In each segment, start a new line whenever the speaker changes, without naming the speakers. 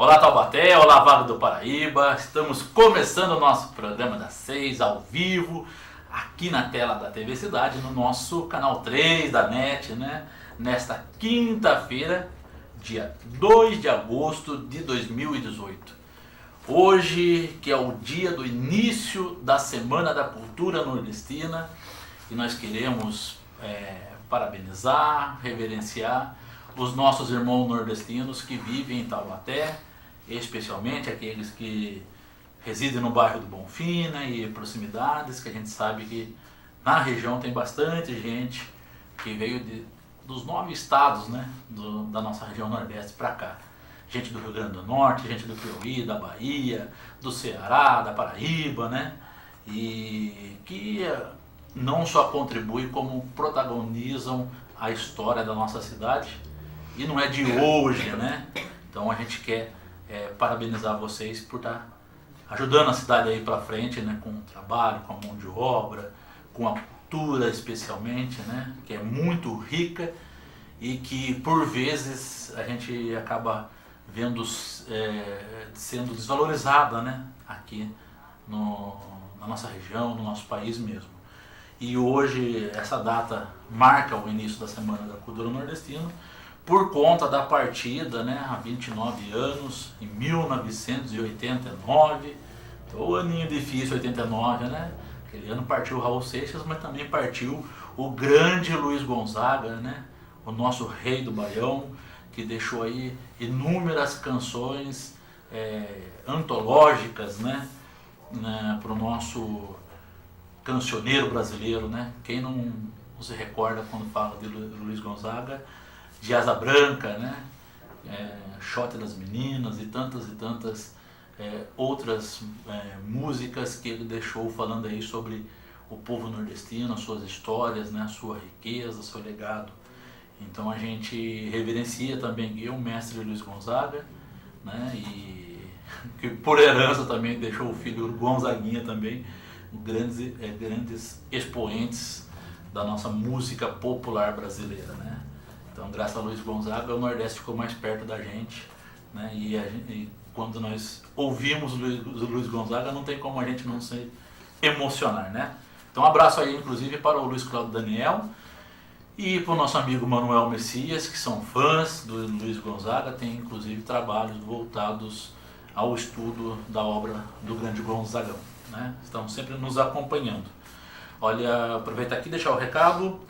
Olá Taubaté, olá Vale do Paraíba, estamos começando o nosso programa das 6 ao vivo, aqui na tela da TV Cidade, no nosso canal 3 da NET, né? Nesta quinta-feira, dia 2 de agosto de 2018. Hoje, que é o dia do início da Semana da Cultura Nordestina, e nós queremos parabenizar, reverenciar os nossos irmãos nordestinos que vivem em Taubaté, especialmente aqueles que residem no bairro do Bonfim, né, e proximidades, que a gente sabe que na região tem bastante gente que veio dos 9 estados, né, da nossa região Nordeste para cá. Gente do Rio Grande do Norte, gente do Piauí, da Bahia, do Ceará, da Paraíba, né, e que não só contribuem como protagonizam a história da nossa cidade. E não é de hoje, né? Então a gente quer parabenizar vocês por estar ajudando a cidade a ir para frente, né? Com o trabalho, com a mão de obra, com a cultura especialmente, né? Que é muito rica e que por vezes a gente acaba vendo sendo desvalorizada, né? Aqui na nossa região, no nosso país mesmo. E hoje essa data marca o início da Semana da Cultura Nordestina, por conta da partida, né, há 29 anos, em 1989, o aninho difícil, 89, né, aquele ano partiu o Raul Seixas, mas também partiu o grande Luiz Gonzaga, né, o nosso rei do Baião, que deixou aí inúmeras canções antológicas, né, para o nosso cancioneiro brasileiro, né, quem não se recorda quando fala de Luiz Gonzaga, de Asa Branca, né? Xote das Meninas e tantas outras músicas que ele deixou falando aí sobre o povo nordestino, as suas histórias, né? A sua riqueza, seu legado. Então a gente reverencia também o mestre Luiz Gonzaga, né? E que por herança também deixou o filho Gonzaguinha também, grandes expoentes da nossa música popular brasileira, né? Então, graças a Luiz Gonzaga, o Nordeste ficou mais perto da gente, né? E quando nós ouvimos o Luiz Gonzaga, não tem como a gente não se emocionar, né? Então, um abraço aí, inclusive, para o Luiz Cláudio Daniel e para o nosso amigo Manuel Messias, que são fãs do Luiz Gonzaga, tem inclusive trabalhos voltados ao estudo da obra do grande Gonzagão, né? Estão sempre nos acompanhando. Olha, aproveitar aqui e deixar o recado.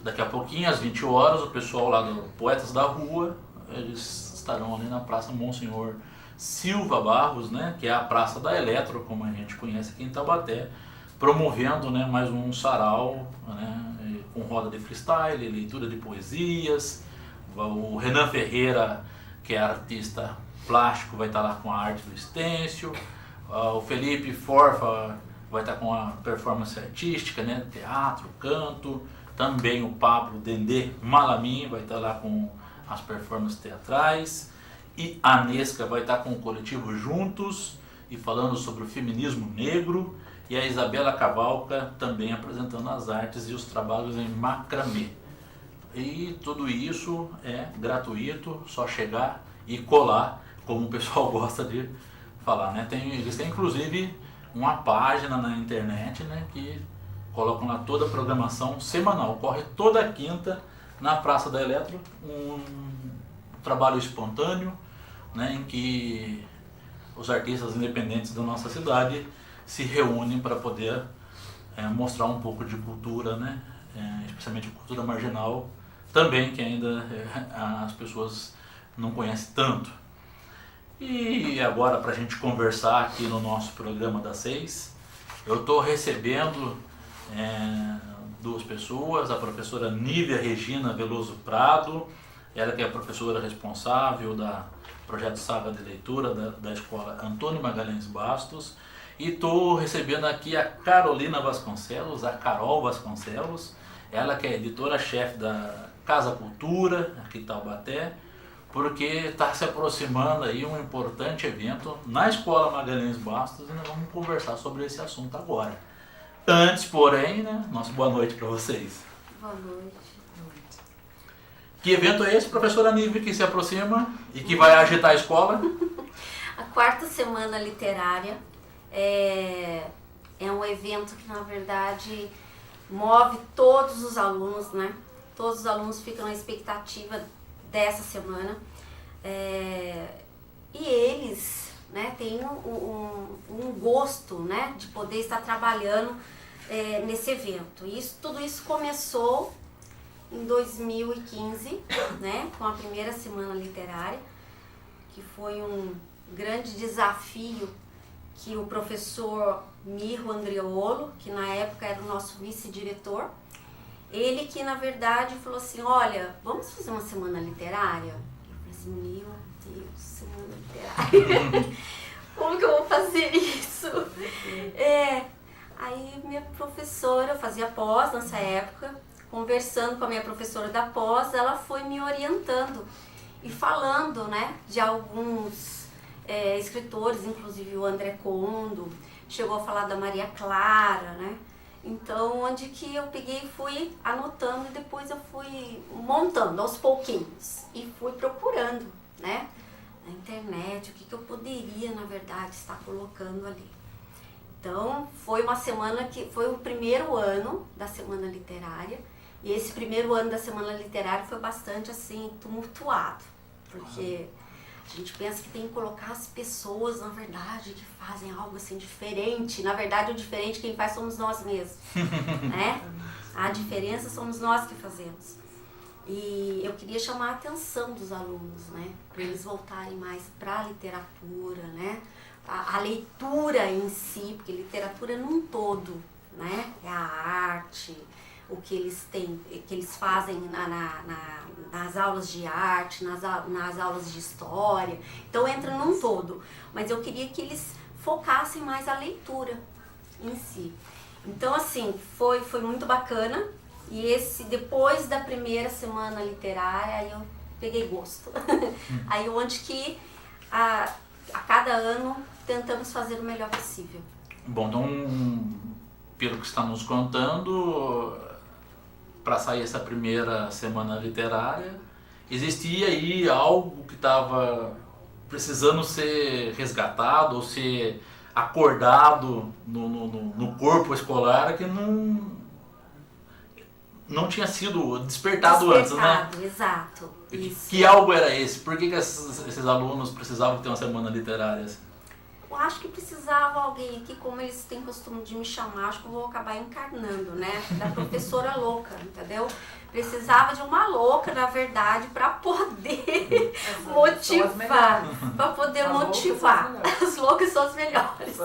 Daqui a pouquinho, às 20 horas, o pessoal lá do Poetas da Rua, eles estarão ali na Praça Monsenhor Silva Barros, né, que é a Praça da Eletro, como a gente conhece aqui em Taubaté, promovendo, né, mais um sarau, né, com roda de freestyle, leitura de poesias. O Renan Ferreira, que é artista plástico, vai estar lá com a arte do stencil. O Felipe Forfa vai estar com a performance artística, né, teatro, canto. Também o Pablo Dendê Malamin vai estar lá com as performances teatrais. E a Nesca vai estar com o coletivo Juntos e falando sobre o feminismo negro. E a Isabela Cavalca também apresentando as artes e os trabalhos em macramê. E tudo isso é gratuito, só chegar e colar, como o pessoal gosta de falar, né? Eles têm inclusive uma página na internet, né, que colocam lá toda a programação semanal. Corre toda quinta na Praça da Eletro, um trabalho espontâneo, né, em que os artistas independentes da nossa cidade se reúnem para poder mostrar um pouco de cultura, né, especialmente cultura marginal, também que ainda as pessoas não conhecem tanto. E agora, para a gente conversar aqui no nosso programa das 6, eu estou recebendo duas pessoas, a professora Nívia Regina Veloso Prado, ela que é a professora responsável do projeto Saga de Leitura da Escola Antônio Magalhães Bastos, e estou recebendo aqui a Carolina Vasconcelos, a Carol Vasconcelos, ela que é editora-chefe da Casa Cultura, aqui em Taubaté, porque está se aproximando aí um importante evento na Escola Magalhães Bastos e nós vamos conversar sobre esse assunto agora. Antes, porém, né, nossa boa noite para vocês.
Boa noite.
Que evento é esse, professora Nívia, que se aproxima e que vai agitar a escola?
A quarta semana literária é um evento que, na verdade, move todos os alunos, né? Todos os alunos ficam na expectativa dessa semana. E eles, né, têm um gosto, né, de poder estar trabalhando nesse evento. Tudo isso começou em 2015, né, com a primeira semana literária, que foi um grande desafio que o professor Mirro Andriolo, que na época era o nosso vice-diretor, ele que na verdade falou assim, olha, vamos fazer uma semana literária? Eu falei assim, meu Deus, semana literária, como que eu vou fazer isso? Aí minha professora, eu fazia pós nessa época, conversando com a minha professora da pós, ela foi me orientando e falando, né, de alguns escritores, inclusive o André Condo, chegou a falar da Maria Clara, né? Então, onde que eu peguei e fui anotando e depois eu fui montando aos pouquinhos e fui procurando, né, na internet, o que eu poderia, na verdade, estar colocando ali. Então, foi uma semana que foi o primeiro ano da Semana Literária e esse primeiro ano da Semana Literária foi bastante, assim, tumultuado, porque a gente pensa que tem que colocar as pessoas, na verdade, que fazem algo assim diferente. Na verdade, o diferente quem faz somos nós mesmos, né? A diferença somos nós que fazemos. E eu queria chamar a atenção dos alunos, né? Para eles voltarem mais para a literatura, né? A leitura em si, porque literatura num todo, né? É a arte, o que eles têm, que eles fazem nas aulas de arte, nas aulas de história. Então entra num todo. Mas eu queria que eles focassem mais a leitura em si. Então, assim, foi muito bacana. E depois da primeira semana literária, aí eu peguei gosto. Aí onde que a cada ano tentamos fazer o melhor possível.
Bom, então, pelo que está nos contando, para sair essa primeira semana literária, existia aí algo que estava precisando ser resgatado ou ser acordado no corpo escolar que não tinha sido despertado antes, né?
Exato. Isso.
Que algo era esse? Por que esses alunos precisavam ter uma semana literária?
Eu acho que precisava alguém aqui, como eles têm costume de me chamar, acho que eu vou acabar encarnando, né? Da professora louca, entendeu? Precisava de uma louca, na verdade, para poder motivar. Para poder motivar. As loucas são as melhores.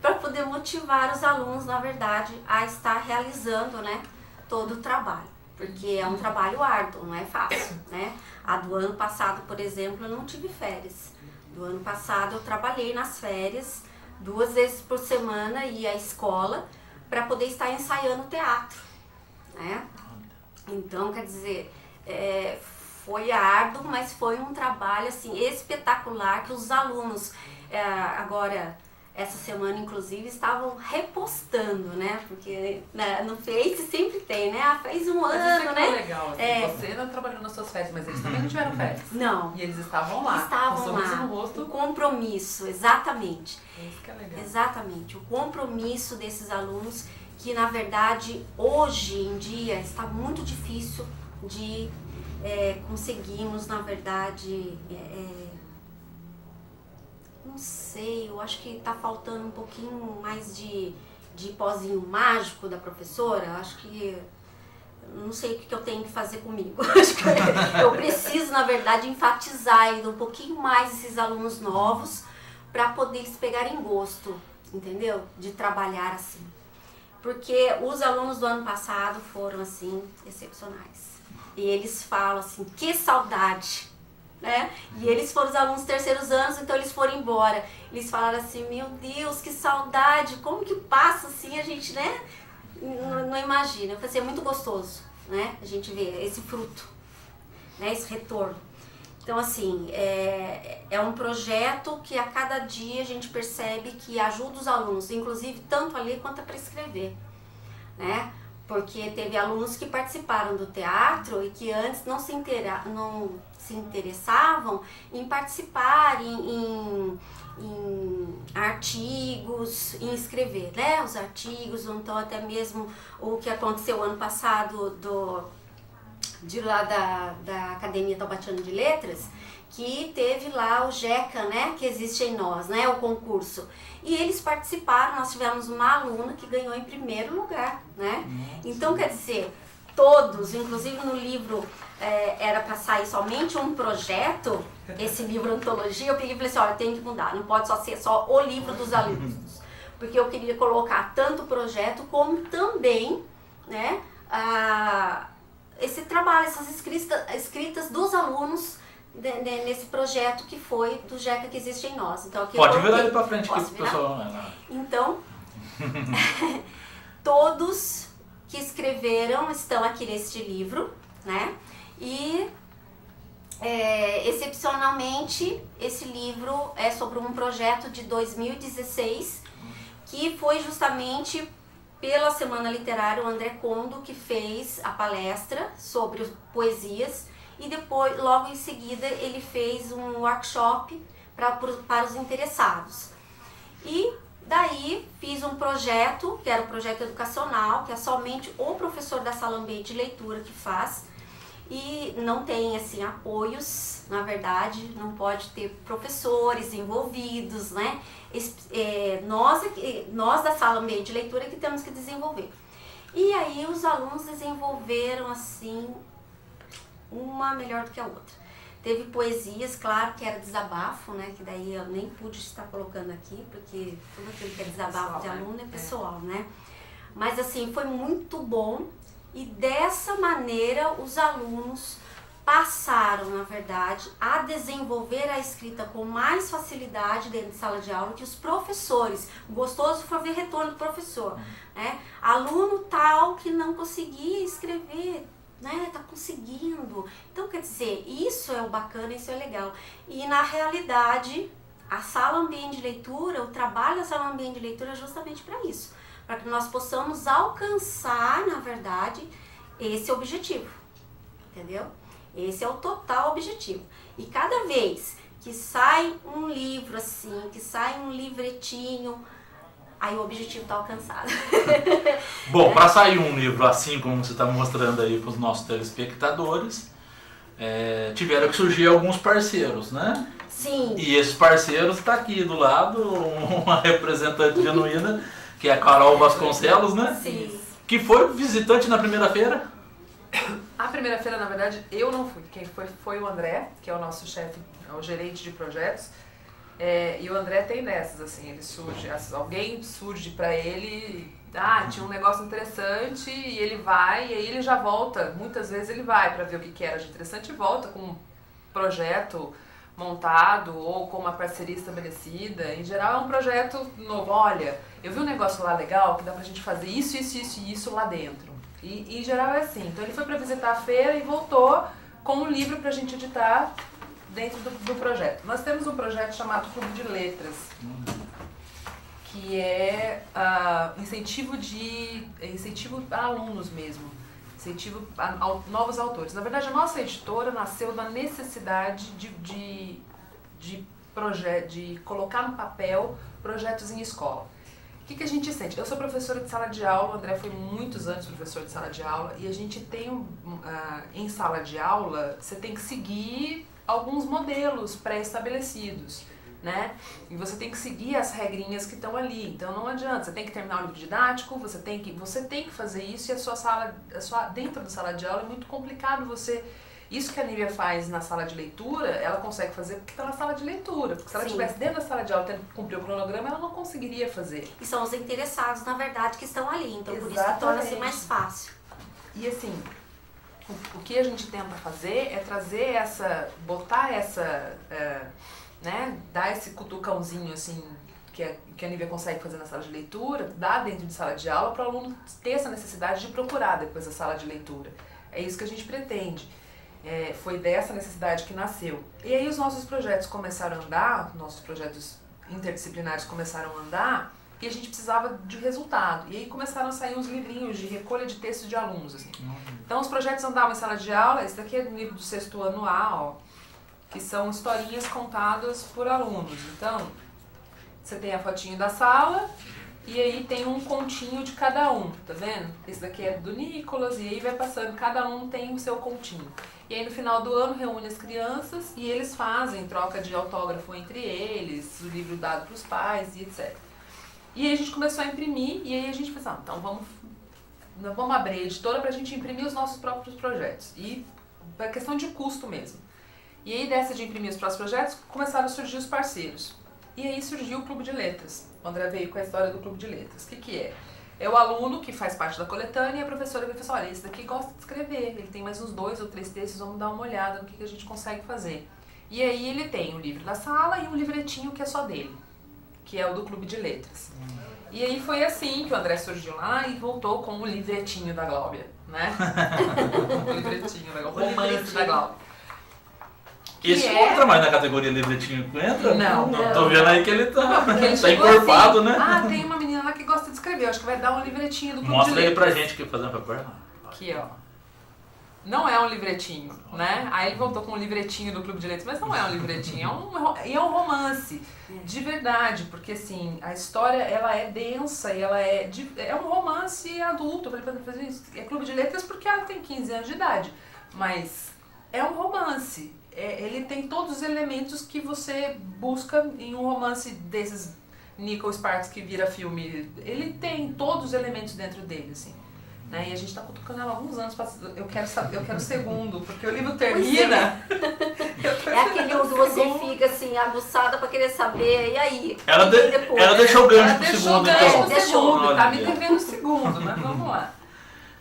Para poder motivar os alunos, na verdade, a estar realizando, né, todo o trabalho. Porque é um trabalho árduo, não é fácil, né? A do ano passado, por exemplo, eu não tive férias. Do ano passado eu trabalhei nas férias 2 vezes por semana, ia à escola para poder estar ensaiando teatro, né? Então, quer dizer, foi árduo, mas foi um trabalho assim espetacular que os alunos agora essa semana inclusive estavam repostando, né? Porque no Face sempre tem, né? Fez um ano, né?
Legal, assim, você não trabalhou nas suas férias, mas eles também não tiveram férias.
Não.
E eles estavam lá.
Estavam lá.
No rosto.
O compromisso, exatamente.
Isso que é legal.
Exatamente. O compromisso desses alunos que, na verdade, hoje em dia está muito difícil de conseguirmos, na verdade, não sei, eu acho que está faltando um pouquinho mais de pozinho mágico da professora. Acho que não sei o que eu tenho que fazer comigo. Acho que eu preciso, na verdade, enfatizar ainda um pouquinho mais esses alunos novos para poder eles pegarem gosto, entendeu? De trabalhar assim. Porque os alunos do ano passado foram, assim, excepcionais. E eles falam assim, que saudade, né? E eles foram os alunos terceiros anos, então eles foram embora. Eles falaram assim, meu Deus, que saudade, como que passa assim, a gente, né? Não imagina. Eu falei assim, é muito gostoso, né? A gente vê esse fruto, né? Esse retorno. Então, assim, é um projeto que a cada dia a gente percebe que ajuda os alunos, inclusive tanto a ler quanto a para escrever, né? porque teve alunos que participaram do teatro e que antes não se interessavam em participar em artigos, em escrever, né? Os artigos, ou então até mesmo o que aconteceu ano passado de lá da Academia Taubatiana de Letras, que teve lá o GECA, né, que existe em nós, né, o concurso. E eles participaram, nós tivemos uma aluna que ganhou em primeiro lugar, né? Então, quer dizer, todos, inclusive no livro era para sair somente um projeto, esse livro Antologia, eu peguei e falei assim, olha, tem que mudar, não pode só ser só o livro dos alunos, porque eu queria colocar tanto o projeto como também, né, esse trabalho, essas escritas dos alunos nesse projeto que foi do GECA que existe em nós. Então, aqui
pode virar ele para frente aqui pro pessoal.
Então, todos que escreveram estão aqui neste livro, né? E excepcionalmente esse livro é sobre um projeto de 2016 que foi justamente pela Semana Literária o André Condo que fez a palestra sobre poesias. E depois, logo em seguida, ele fez um workshop para os interessados. E daí fiz um projeto, que era um projeto educacional, que é somente o professor da sala ambiente de leitura que faz. E não tem, assim, apoios, na verdade, não pode ter professores envolvidos, né? Nós da sala ambiente de leitura que temos que desenvolver. E aí os alunos desenvolveram, assim, uma melhor do que a outra. Teve poesias, claro, que era desabafo, né? Que daí eu nem pude estar colocando aqui, porque tudo aquilo que é desabafo de aluno é pessoal, né? Mas assim, foi muito bom e dessa maneira os alunos passaram, na verdade, a desenvolver a escrita com mais facilidade dentro de sala de aula que os professores. O gostoso foi ver retorno do professor, né? Aluno tal que não conseguia escrever, né, tá conseguindo. Então, quer dizer, isso é o bacana, isso é legal. E na realidade, a sala ambiente de leitura, o trabalho da sala ambiente de leitura é justamente para isso, para que nós possamos alcançar, na verdade, esse objetivo, entendeu? Esse é o total objetivo. E cada vez que sai um livro assim, que sai um livretinho, aí o objetivo está alcançado.
Bom, para sair um livro assim como você está mostrando aí para os nossos telespectadores, tiveram que surgir alguns parceiros, né?
Sim.
E esses parceiros está aqui do lado, uma representante genuína, que é a Carol Vasconcelos, né?
Sim.
Que foi visitante na primeira feira.
A primeira feira, na verdade, eu não fui. Quem foi o André, que é o nosso chefe, o gerente de projetos. E o André tem dessas, assim, ele surge, alguém surge pra ele, tinha um negócio interessante e ele vai, e aí ele já volta, muitas vezes ele vai pra ver o que era de interessante e volta com um projeto montado ou com uma parceria estabelecida. Em geral é um projeto novo, olha, eu vi um negócio lá legal que dá pra gente fazer isso e isso lá dentro. E em geral é assim, então ele foi pra visitar a feira e voltou com um livro pra gente editar dentro do projeto. Nós temos um projeto chamado Clube de Letras, que é incentivo a alunos mesmo, incentivo a novos autores. Na verdade, a nossa editora nasceu da necessidade de colocar no papel projetos em escola. O que a gente sente? Eu sou professora de sala de aula, o André foi muitos anos professor de sala de aula, e a gente tem, em sala de aula, você tem que seguir alguns modelos pré-estabelecidos, né? E você tem que seguir as regrinhas que estão ali. Então não adianta, você tem que terminar o livro didático, você tem que fazer isso, e dentro da sala de aula é muito complicado você. Isso que a Nívia faz na sala de leitura, ela consegue fazer porque está na sala de leitura. Porque se ela estivesse dentro da sala de aula tendo que cumprir o cronograma, ela não conseguiria fazer.
E são os interessados, na verdade, que estão ali. Então,
Exatamente.
Por isso que torna-se mais fácil.
E assim, o que a gente tenta fazer é trazer dar esse cutucãozinho assim, que a Nívia consegue fazer na sala de leitura, dar dentro de sala de aula para o aluno ter essa necessidade de procurar depois a sala de leitura. É isso que a gente pretende. Foi dessa necessidade que nasceu. E aí os nossos projetos começaram a andar, nossos projetos interdisciplinares começaram a andar, e a gente precisava de resultado. E aí começaram a sair uns livrinhos de recolha de textos de alunos, assim. Então os projetos andavam em sala de aula, esse daqui é do livro do 6º ano A, ó, que são historinhas contadas por alunos. Então, você tem a fotinho da sala, e aí tem um continho de cada um, tá vendo? Esse daqui é do Nicolas, e aí vai passando, cada um tem o seu continho. E aí no final do ano reúne as crianças e eles fazem troca de autógrafo entre eles, o livro dado para os pais e etc. E aí a gente começou a imprimir, e aí a gente pensou, então vamos abrir a editora para a gente imprimir os nossos próprios projetos. E é questão de custo mesmo. E aí dessa de imprimir os próprios projetos, começaram a surgir os parceiros. E aí surgiu o Clube de Letras. O André veio com a história do Clube de Letras. O que é? É o aluno que faz parte da coletânea e a professora vai falar, olha, esse daqui gosta de escrever, ele tem mais uns 2 ou 3 textos, vamos dar uma olhada no que a gente consegue fazer. E aí ele tem o livro da sala e um livretinho que é só dele, que é o do Clube de Letras. E aí foi assim que o André surgiu lá e voltou com o livretinho da Gláubia, né? O livretinho da Gláubia. O livretinho da Gláubia.
Esse entra mais na categoria livretinho que entra?
Não.
Tô vendo aí que ele tá,
ele
tá encorpado,
assim,
né?
Ah, tem uma menina lá que gosta de escrever, acho que vai dar um livretinho do Clube
Mostra
de
aí
Letras.
pra gente que fazendo papel.
Aqui, ó. Não é um livretinho, né? Aí ele voltou com um livretinho do Clube de Letras, mas não é um livretinho, é um romance, de verdade, porque assim, a história, ela é densa e ela é um romance adulto. Eu falei pra fazer isso, é Clube de Letras porque ela tem 15 anos de idade, mas é um romance. Ele tem todos os elementos que você busca em um romance desses Nicholas Sparks que vira filme. Ele tem todos os elementos dentro dele, assim. Né? E a gente tá cutucando ela há alguns anos. Eu quero o segundo, porque o livro termina.
É aquele onde você fica assim, aguçada pra querer saber, e aí?
Ela deixou o gancho pro segundo, então.
Deixou, tá me devendo o segundo, mas vamos lá.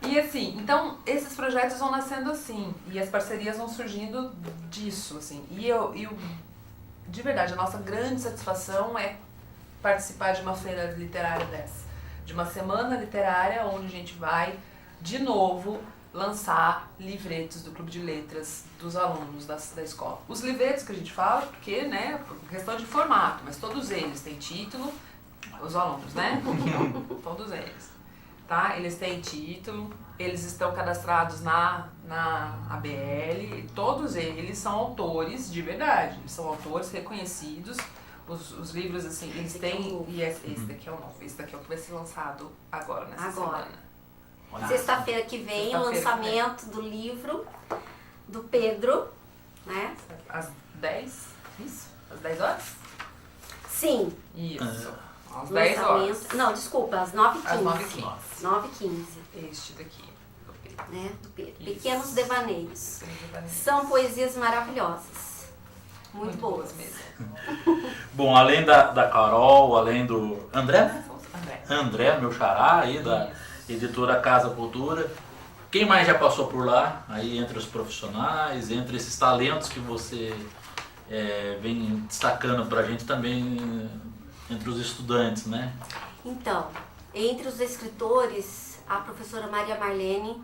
E assim, então esses projetos vão nascendo assim, e as parcerias vão surgindo disso, assim. E eu de verdade, a nossa grande satisfação é participar de uma feira literária dessa, de uma semana literária onde a gente vai, de novo, lançar livretos do Clube de Letras dos alunos da escola. Os livretos que a gente fala, porque, né, questão de formato, mas todos eles têm título, os alunos, né? Todos eles. Tá? Eles têm título, eles estão cadastrados na ABL, todos eles são autores de verdade, eles são autores reconhecidos, os livros assim, eles têm, e esse daqui é o novo, esse daqui é o que vai ser lançado agora, nessa semana.
Sexta-feira que vem, o lançamento do livro do Pedro, né?
Às 10, isso? Às 10 horas?
Sim.
Isso. Às 10 horas.
Não, desculpa, às 9h15.
Às 9h15.
9h15.
Este daqui, do Pedro.
Né, do Pedro.
Isso.
Pequenos Devaneios. São poesias maravilhosas. Muito boas
mesmo.
Bom, além da Carol, além do André, né? André, meu xará aí da editora Casa Cultura. Quem mais já passou por lá, aí entre os profissionais, entre esses talentos que você vem destacando pra gente também, entre os estudantes, né?
Então, entre os escritores, a professora Maria Marlene,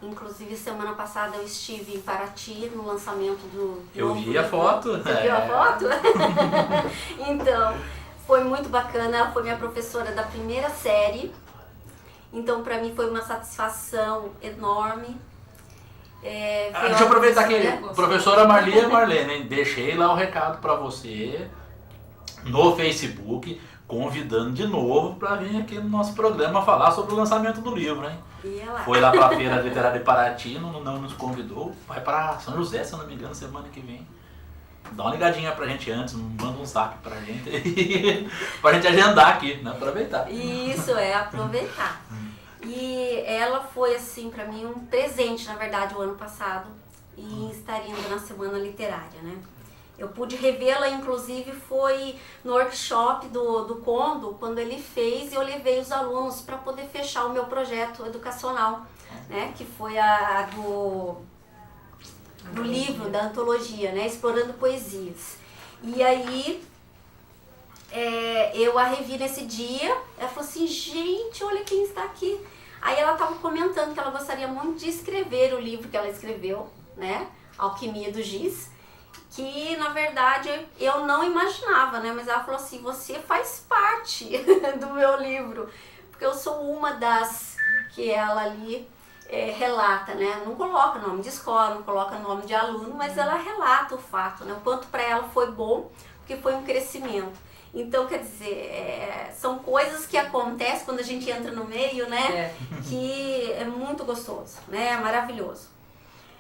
inclusive semana passada eu estive em Paraty no lançamento do
Eu vi a foto.
Você viu a foto? Então, foi muito bacana, ela foi minha professora da primeira série, então pra mim foi uma satisfação enorme.
Deixa eu aproveitar aqui, professora Marlene, hein? Deixei lá o recado pra você no Facebook, convidando de novo para vir aqui no nosso programa falar sobre o lançamento do livro, hein? Foi lá para a Feira Literária de Paraty, não nos convidou, vai para São José, se eu não me engano, semana que vem. Dá uma ligadinha pra gente antes, manda um zap pra gente, pra gente agendar aqui, né? Aproveitar.
Isso, aproveitar. E ela foi, assim, pra mim um presente, na verdade, o ano passado, e estar indo na Semana Literária, né? Eu pude revê-la, inclusive, foi no workshop do Condo, quando ele fez, e eu levei os alunos para poder fechar o meu projeto educacional, né? Que foi a do livro, da antologia, né? Explorando Poesias. E aí, eu a revi nesse dia, ela falou assim, gente, olha quem está aqui. Aí ela estava comentando que ela gostaria muito de escrever o livro que ela escreveu, né? Alquimia do Giz, que na verdade eu não imaginava, né? Mas ela falou assim, você faz parte do meu livro, porque eu sou uma das que ela ali relata, né? Não coloca nome de escola, não coloca nome de aluno, mas ela relata o fato, né? O quanto para ela foi bom, porque foi um crescimento. Então, quer dizer, são coisas que acontecem quando a gente entra no meio, né? Que é muito gostoso, né? É maravilhoso.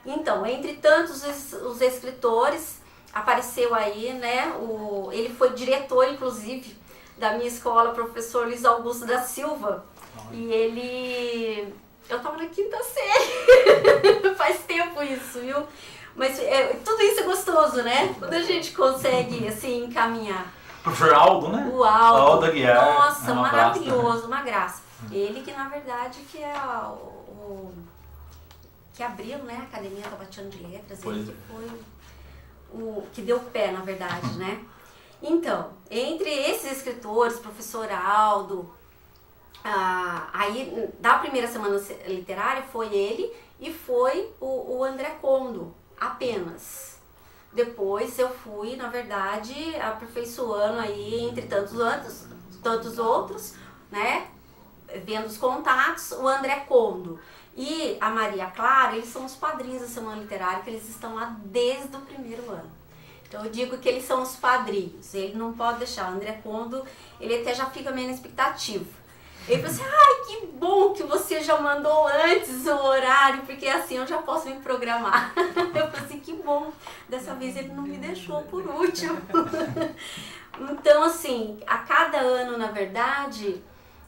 Então, entre tantos os escritores, apareceu aí, né? Ele foi diretor, inclusive, da minha escola, professor Luiz Augusto da Silva. E ele... Eu tava na 5ª série. Faz tempo isso, viu? Mas tudo isso é gostoso, né? Quando a gente consegue, assim, encaminhar.
Professor Aldo, né?
O Aldo.
Aguiar.
Nossa,
um
maravilhoso,
abraço, né?
uma graça. Ele que, na verdade, que é que abriu, né, a Academia Tabatinana de Letras. Ele que foi o que deu pé, na verdade, né? Então, entre esses escritores, professor Aldo, aí da primeira semana literária foi ele e foi o André Condo, apenas. Depois eu fui, na verdade, aperfeiçoando aí entre tantos outros, né? Vendo os contatos, o André Condo e a Maria Clara, eles são os padrinhos da Semana Literária, que eles estão lá desde o primeiro ano. Então eu digo que eles são os padrinhos, ele não pode deixar. O André Condo, ele até já fica meio na expectativa. Ele falou assim, ai, que bom que você já mandou antes o horário, porque assim eu já posso me programar. Eu falei assim, que bom, dessa vez ele não me deixou por último. Então, assim, a cada ano, na verdade,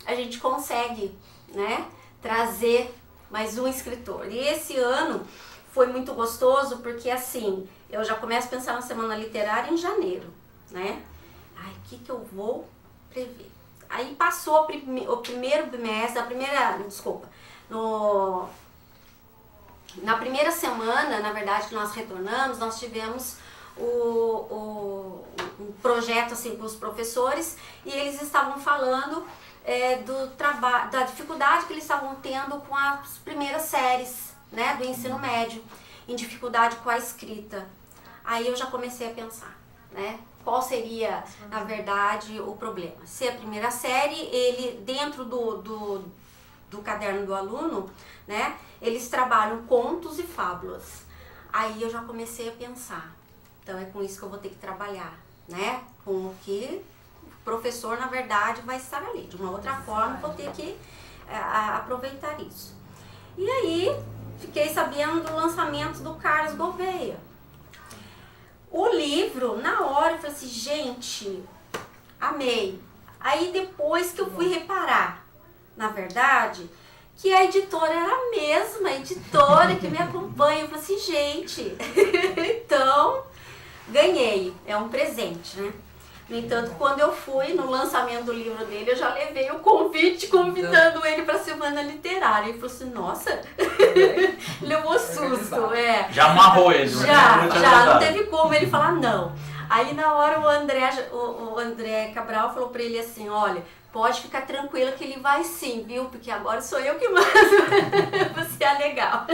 a gente consegue, né, trazer mais um escritor. E esse ano foi muito gostoso, porque assim, eu já começo a pensar na Semana Literária em janeiro, né? Ai, o que eu vou prever? Aí passou o primeiro bimestre, na primeira semana, na verdade, que nós retornamos, nós tivemos um projeto assim com os professores e eles estavam falando da dificuldade que eles estavam tendo com as primeiras séries, né, do ensino médio, em dificuldade com a escrita. Aí eu já comecei a pensar, né? Qual seria, na verdade, o problema? Se a primeira série, ele dentro do caderno do aluno, né, eles trabalham contos e fábulas. Aí eu já comecei a pensar, então é com isso que eu vou ter que trabalhar, né? Com o que o professor, na verdade, vai estar ali. De uma outra forma, vou ter que aproveitar isso. E aí, fiquei sabendo do lançamento do Carlos Gouveia. O livro, na hora, eu falei assim, gente, amei. Aí depois que eu fui reparar, na verdade, que a editora era a mesma editora que me acompanha. Eu falei assim, gente, então, ganhei. É um presente, né? No entanto, quando eu fui no lançamento do livro dele, eu já levei o convite convidando ele para a Semana Literária. Ele falou assim, nossa, levou susto.
Já amarrou ele.
Já, não teve como ele falar não. Aí na hora o André Cabral falou para ele assim, olha, pode ficar tranquila que ele vai sim, viu? Porque agora sou eu que mando. Você é legal.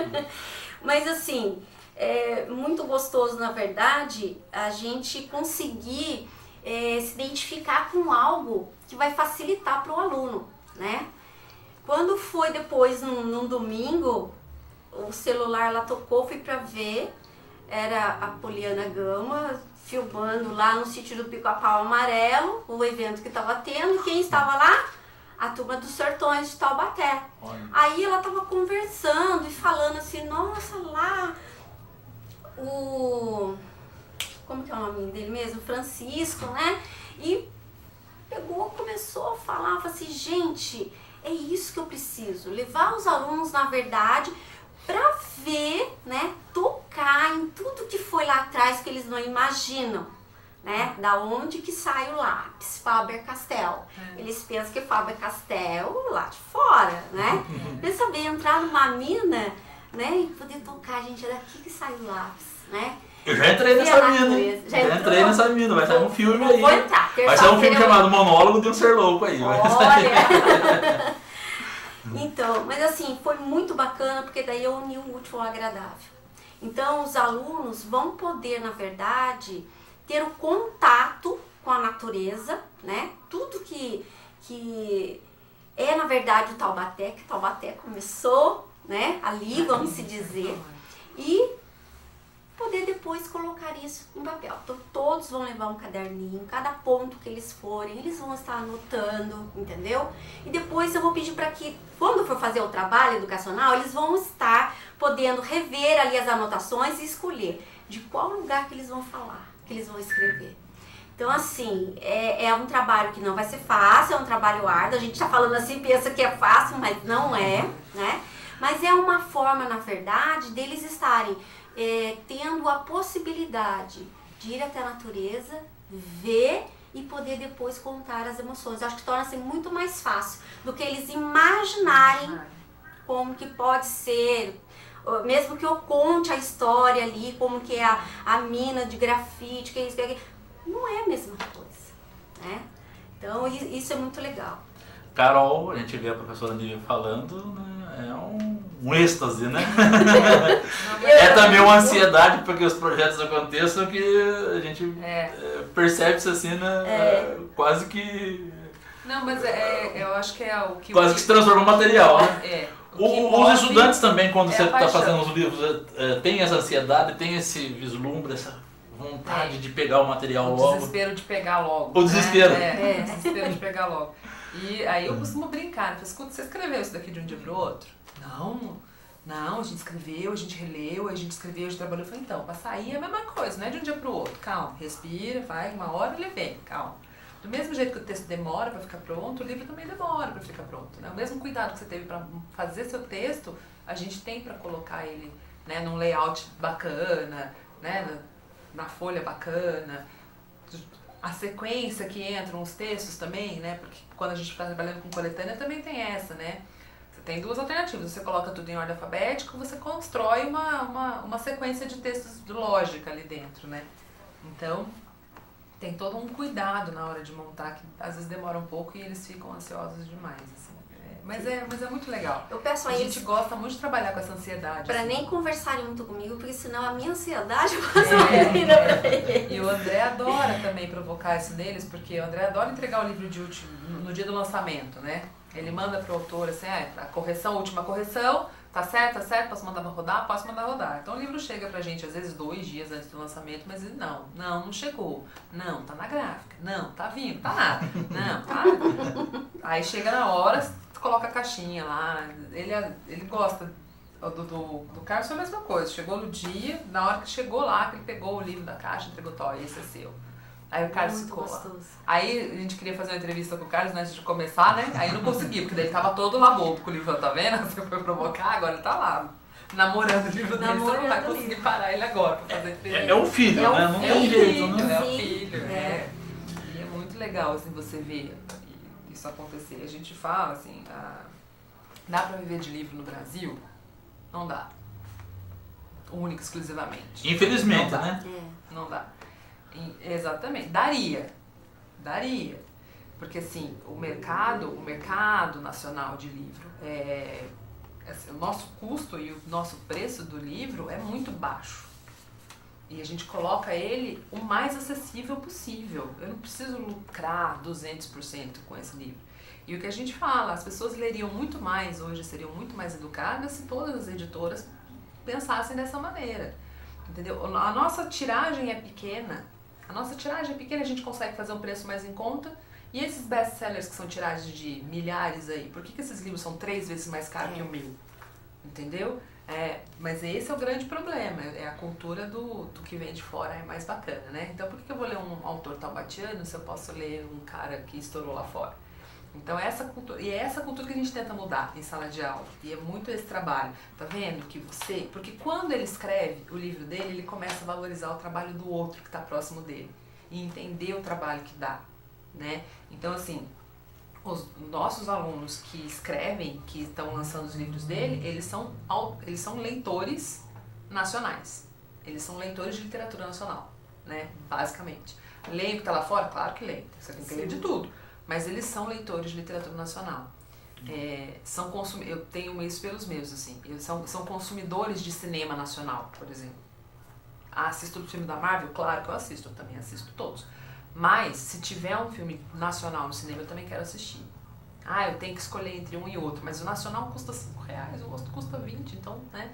Mas assim, é muito gostoso, na verdade, a gente conseguir se identificar com algo que vai facilitar para o aluno, né? Quando foi depois, num domingo, o celular lá tocou, fui para ver, era a Poliana Gama filmando lá no sítio do Pico-Pau Amarelo, o evento que estava tendo. Quem estava lá? A turma dos Sertões de Taubaté.
Olha.
Aí ela estava conversando e falando assim, nossa, lá como que é o nome dele mesmo? Francisco, né? E começou a falar, falou assim, gente, é isso que eu preciso, levar os alunos, na verdade, para ver, né, tocar em tudo que foi lá atrás que eles não imaginam, né? Da onde que sai o lápis, Faber-Castell. Eles pensam que Faber-Castell lá de fora, né? Pensa bem, entrar numa mina, né, e poder tocar, gente, é daqui que sai o lápis, né?
Eu já entrei nessa mina. Já entrei nessa mina. Vai sair um filme aí.
Vou entrar.
Vai sair um filme chamado Monólogo de um Ser Louco aí.
Olha! Então, mas assim, foi muito bacana, porque daí eu uni o útil ao agradável. Então, os alunos vão poder, na verdade, ter o contato com a natureza, né? Tudo que é, na verdade, o Taubaté, que Taubaté começou, né? Ali, vamos se dizer, e poder depois colocar isso em papel. Então, todos vão levar um caderninho, cada ponto que eles forem, eles vão estar anotando, entendeu? E depois eu vou pedir para que, quando for fazer o trabalho educacional, eles vão estar podendo rever ali as anotações e escolher de qual lugar que eles vão falar, que eles vão escrever. Então, assim, é um trabalho que não vai ser fácil, é um trabalho árduo. A gente tá falando assim, pensa que é fácil, mas não é, né? Mas é uma forma, na verdade, deles estarem tendo a possibilidade de ir até a natureza, ver e poder depois contar as emoções. Eu acho que torna-se muito mais fácil do que eles imaginarem como que pode ser, mesmo que eu conte a história ali, como que é a mina de grafite, que é isso, que é aquilo. Não é a mesma coisa, né? Então, isso é muito legal.
Carol, a gente vê a professora Nívia falando, né? É um êxtase, né? É também uma ansiedade para que os projetos aconteçam, que a gente percebe-se assim, né? Quase que...
Não, mas eu acho que é o que...
Quase que se transforma em material, né? Os estudantes também, quando você está fazendo os livros, tem essa ansiedade, tem esse vislumbre, essa vontade de pegar o material logo.
O desespero de pegar logo.
O desespero.
O desespero de pegar logo. E aí eu costumo brincar, eu falo, escuta, você escreveu isso daqui de um dia pro outro? Não, a gente escreveu, a gente releu, a gente escreveu, a gente trabalhou. Eu falei, então, pra sair é a mesma coisa, não é de um dia pro outro. Calma, respira, vai, uma hora ele vem, calma. Do mesmo jeito que o texto demora para ficar pronto, o livro também demora para ficar pronto, né? O mesmo cuidado que você teve para fazer seu texto, a gente tem para colocar ele, né, num layout bacana, né, na folha bacana, a sequência que entram os textos também, né, porque quando a gente está trabalhando com coletânea também tem essa, né, você tem duas alternativas, você coloca tudo em ordem alfabética, você constrói uma sequência de textos lógica ali dentro, né, então tem todo um cuidado na hora de montar, que às vezes demora um pouco e eles ficam ansiosos demais, assim. Mas é muito legal.
Eu peço
a gente gosta muito de trabalhar com essa ansiedade.
Pra assim, nem conversarem muito comigo, porque senão a minha ansiedade passa uma vida pra eles.
E o André adora também provocar isso neles, porque o André adora entregar o livro de último, no dia do lançamento, né? Ele manda pro autor assim, a correção, a última correção, tá certo, posso mandar rodar? Posso mandar rodar. Então o livro chega pra gente, às vezes 2 dias antes do lançamento, mas ele não chegou. Não, tá na gráfica. Não, tá vindo, tá nada. Não, tá. Aí chega na hora, coloca a caixinha lá. Ele gosta do Carlos, foi a mesma coisa. Chegou no dia, na hora que chegou lá, que ele pegou o livro da caixa, entregou, esse é seu. Aí o Carlos ficou lá. Aí a gente queria fazer uma entrevista com o Carlos antes de começar, né? Aí não conseguia, porque daí ele tava todo lá bobo com o livro, tá vendo? Você foi provocar, agora ele tá lá, namorando o livro dele, você não vai conseguir parar ele agora pra fazer entrevista.
É um filho, né? Não tem jeito, né?
É o filho, né? E é muito legal, assim, você ver isso acontecer. A gente fala, assim, dá pra viver de livro no Brasil? Não dá. Único, exclusivamente.
Infelizmente,
não dá,
né?
Não dá. Exatamente. Daria. Porque assim, o mercado nacional de livro, assim, o nosso custo e o nosso preço do livro é muito baixo. E a gente coloca ele o mais acessível possível. Eu não preciso lucrar 200% com esse livro. E o que a gente fala, as pessoas leriam muito mais hoje, seriam muito mais educadas se todas as editoras pensassem dessa maneira. Entendeu? A nossa tiragem é pequena. A gente consegue fazer um preço mais em conta. E esses best-sellers que são tiragens de milhares aí, por que esses livros são 3 vezes mais caros que o meu? Entendeu? Mas esse é o grande problema, é a cultura do que vem de fora, é mais bacana, né? Então por que eu vou ler um autor taubatiano se eu posso ler um cara que estourou lá fora? Então é essa cultura que a gente tenta mudar em sala de aula, e é muito esse trabalho, tá vendo? Porque quando ele escreve o livro dele, ele começa a valorizar o trabalho do outro que está próximo dele, e entender o trabalho que dá, né? Então assim, os nossos alunos que escrevem, que estão lançando os livros dele, eles são leitores nacionais, eles são leitores de literatura nacional, né? Basicamente. Leem o que está lá fora? Claro que leem, você tem que ler de tudo. Mas eles são leitores de literatura nacional. eu tenho isso pelos meus, assim, são consumidores de cinema nacional, por exemplo. Assisto o filme da Marvel? Claro que eu assisto, eu também assisto todos. Mas, se tiver um filme nacional no cinema, eu também quero assistir. Eu tenho que escolher entre um e outro, mas o nacional custa R$5, o outro custa 20, então, né?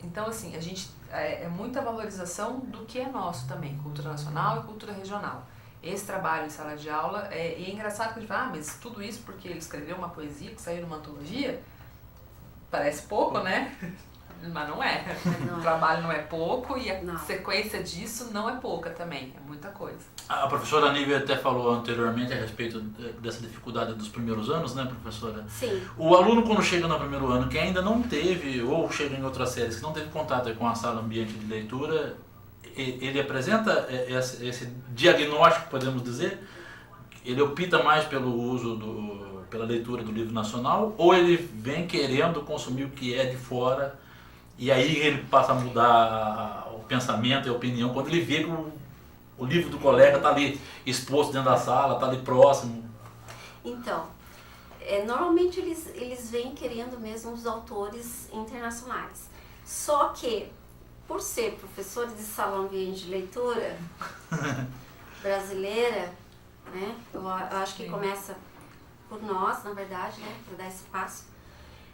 Então, assim, a gente é muita valorização do que é nosso também, cultura nacional e cultura regional. Esse trabalho em sala de aula, e é engraçado que a gente fala, mas tudo isso porque ele escreveu uma poesia que saiu numa antologia? Parece pouco, né? Mas não é. O trabalho não é pouco e a sequência disso não é pouca também, é muita coisa.
A professora Nívia até falou anteriormente a respeito dessa dificuldade dos primeiros anos, né, professora?
Sim.
O aluno, quando chega no primeiro ano, que ainda não teve, ou chega em outras séries, que não teve contato com a sala ambiente de leitura, ele apresenta esse diagnóstico, podemos dizer? Ele opta mais pelo uso pela leitura do livro nacional, ou ele vem querendo consumir o que é de fora, e aí ele passa a mudar o pensamento e a opinião, quando ele vê que o livro do colega está ali exposto dentro da sala, está ali próximo?
Então, normalmente eles vêm querendo mesmo os autores internacionais. Só que, por ser professores de sala ambiente de leitura brasileira, né, eu acho que começa por nós, na verdade, né, para dar esse passo,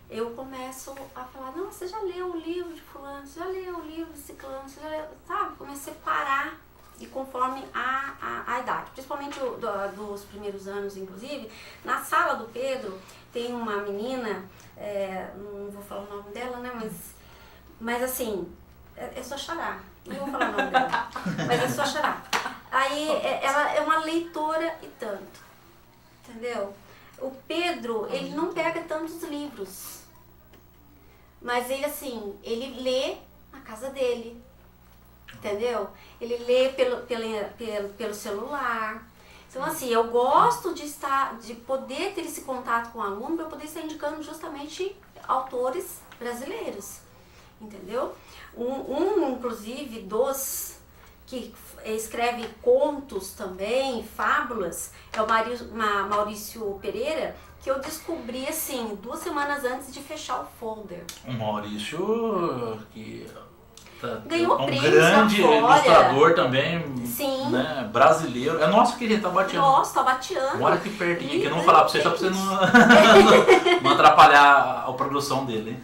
eu começo a falar, não, você já leu o livro de fulano, você já leu o livro de ciclano, você já leu, sabe? Comecei a separar e conforme a idade, principalmente dos primeiros anos, inclusive. Na sala do Pedro tem uma menina, não vou falar o nome dela, né, mas assim, é só chorar, não vou falar o nome dela, mas é só chorar. Aí ela é uma leitora e tanto, entendeu? O Pedro, ele não pega tantos livros, mas ele assim, ele lê na casa dele, entendeu? Ele lê pelo celular. Então assim, eu gosto de poder ter esse contato com o aluno para poder estar indicando justamente autores brasileiros, entendeu? Inclusive, dos que escreve contos também, fábulas, é o Maurício Pereira, que eu descobri assim 2 semanas antes de fechar o folder.
O Maurício, que
ganhou
um
prêmios
grande
lá fora.
Ilustrador também,
sim,
né, brasileiro. É nosso que ele tá bateando.
Nossa, tá bateando.
Mora aqui pertinho, que eu não vou falar pra você, só pra você não atrapalhar a produção dele.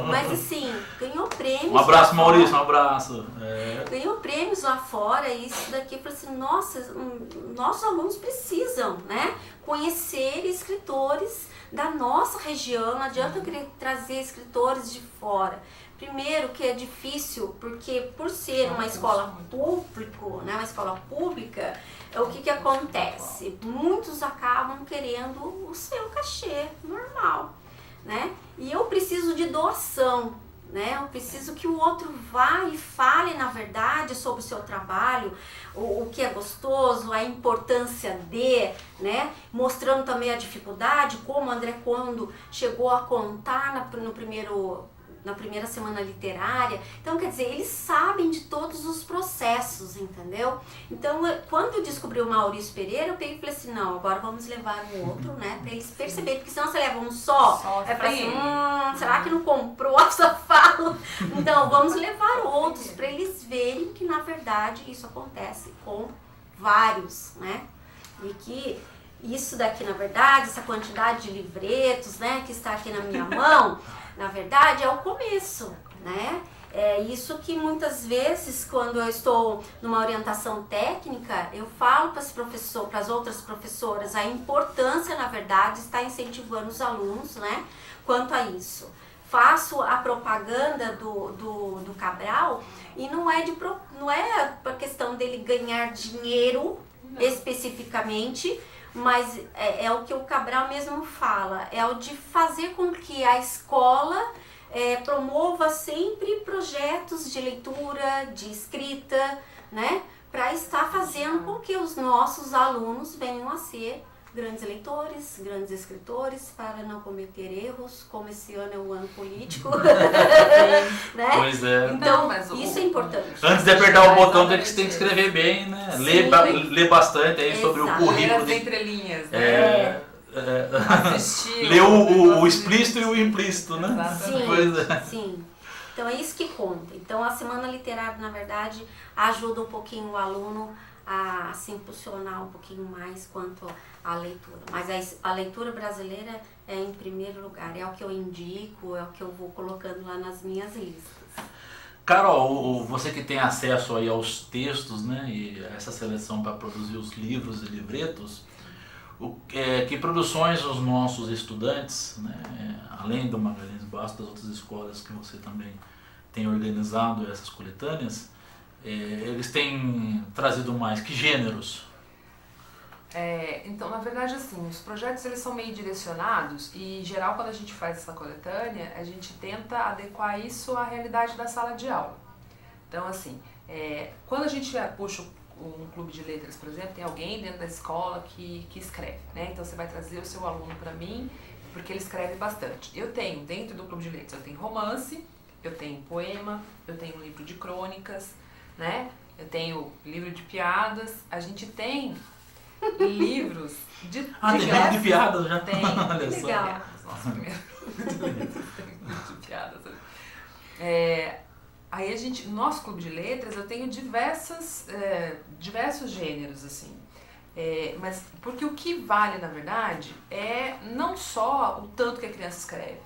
Mas assim, ganhou prêmios.
Um abraço, Maurício, um abraço.
Ganhou prêmios lá fora e isso daqui, eu falei assim, nossa, nossos alunos precisam, né, conhecer escritores da nossa região, não adianta eu querer trazer escritores de fora. Primeiro que é difícil, porque por ser uma escola pública, o que acontece? Muitos acabam querendo o seu cachê normal, né? E eu preciso de doação, né? Eu preciso que o outro vá e fale, na verdade, sobre o seu trabalho, o que é gostoso, a importância né? Mostrando também a dificuldade, como o André, quando chegou a contar na primeira semana literária. Então, quer dizer, eles sabem de todos os processos, entendeu? Então, quando eu descobri o Maurício Pereira, eu peguei e falei assim, não, agora vamos levar um outro, né? Pra eles perceberem, porque senão você leva um só é pra assim, será que não comprou a safado? Então, vamos levar outros pra eles verem que, na verdade, isso acontece com vários, né? E que isso daqui, na verdade, essa quantidade de livretos, né, que está aqui na minha mão, na verdade, é o começo, né? É isso que muitas vezes, quando eu estou numa orientação técnica, eu falo para as outras professoras a importância, na verdade, de estar incentivando os alunos, né, quanto a isso. Faço a propaganda do Cabral e não é por questão dele ganhar dinheiro especificamente, mas é o que o Cabral mesmo fala, é o de fazer com que a escola promova sempre projetos de leitura, de escrita, né, para estar fazendo com que os nossos alunos venham a ser grandes leitores, grandes escritores, para não cometer erros, como esse ano é um ano político. Né?
Pois é.
Então, isso é importante.
Antes de apertar o botão, tem que escrever bem, né? Ler bastante aí sobre o currículo.
As entrelinhas, né?
leu o explícito e o implícito, né?
Sim, sim. Então é isso que conta. Então a semana literária, na verdade, ajuda um pouquinho o aluno a se impulsionar um pouquinho mais quanto à leitura. Mas a leitura brasileira é em primeiro lugar, é o que eu indico, é o que eu vou colocando lá nas minhas listas.
Carol, você que tem acesso aí aos textos, né, e a essa seleção para produzir os livros e livretos, que produções os nossos estudantes, né, além do Magalhães Bastos, das outras escolas que você também tem organizado essas coletâneas, eles têm trazido mais? Que gêneros?
Então, na verdade, assim, os projetos eles são meio direcionados e, em geral, quando a gente faz essa coletânea, a gente tenta adequar isso à realidade da sala de aula. Então, assim, quando a gente puxa um clube de letras, por exemplo, tem alguém dentro da escola que escreve, né? Então, você vai trazer o seu aluno para mim, porque ele escreve bastante. Eu tenho, dentro do clube de letras, eu tenho romance, eu tenho poema, eu tenho um livro de crônicas, né? Eu tenho livro de piadas, a gente tem livros de
tem livro de piadas já?
Tem.
Olha só.
Legal. Nossa, primeiro livro de piadas. Aí a gente, no nosso clube de letras, eu tenho diversos gêneros, assim. Mas porque o que vale, na verdade, é não só o tanto que a criança escreve.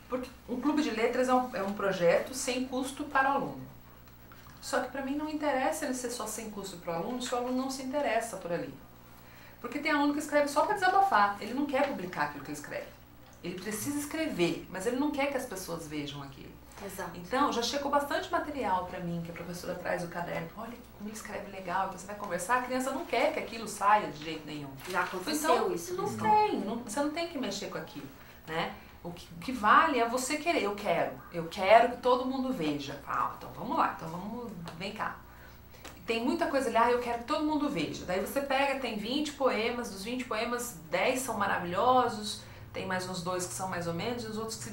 Porque um clube de letras é um projeto sem custo para o aluno. Só que para mim não interessa ele ser só sem custo para o aluno se o aluno não se interessa por ali. Porque tem aluno que escreve só para desabafar, ele não quer publicar aquilo que ele escreve. Ele precisa escrever, mas ele não quer que as pessoas vejam aquilo.
Exato.
Então, já chegou bastante material para mim, que a professora traz o caderno, olha como ele escreve legal, então você vai conversar, a criança não quer que aquilo saia de jeito nenhum.
Já aconteceu
então,
isso.
Não tem, você não tem que mexer com aquilo, né? O que vale é você querer, eu quero que todo mundo veja. Então vamos lá, vem cá. Tem muita coisa ali, eu quero que todo mundo veja. Daí você pega, tem 20 poemas, dos 20 poemas, 10 são maravilhosos, tem mais uns 2 que são mais ou menos, e os outros que...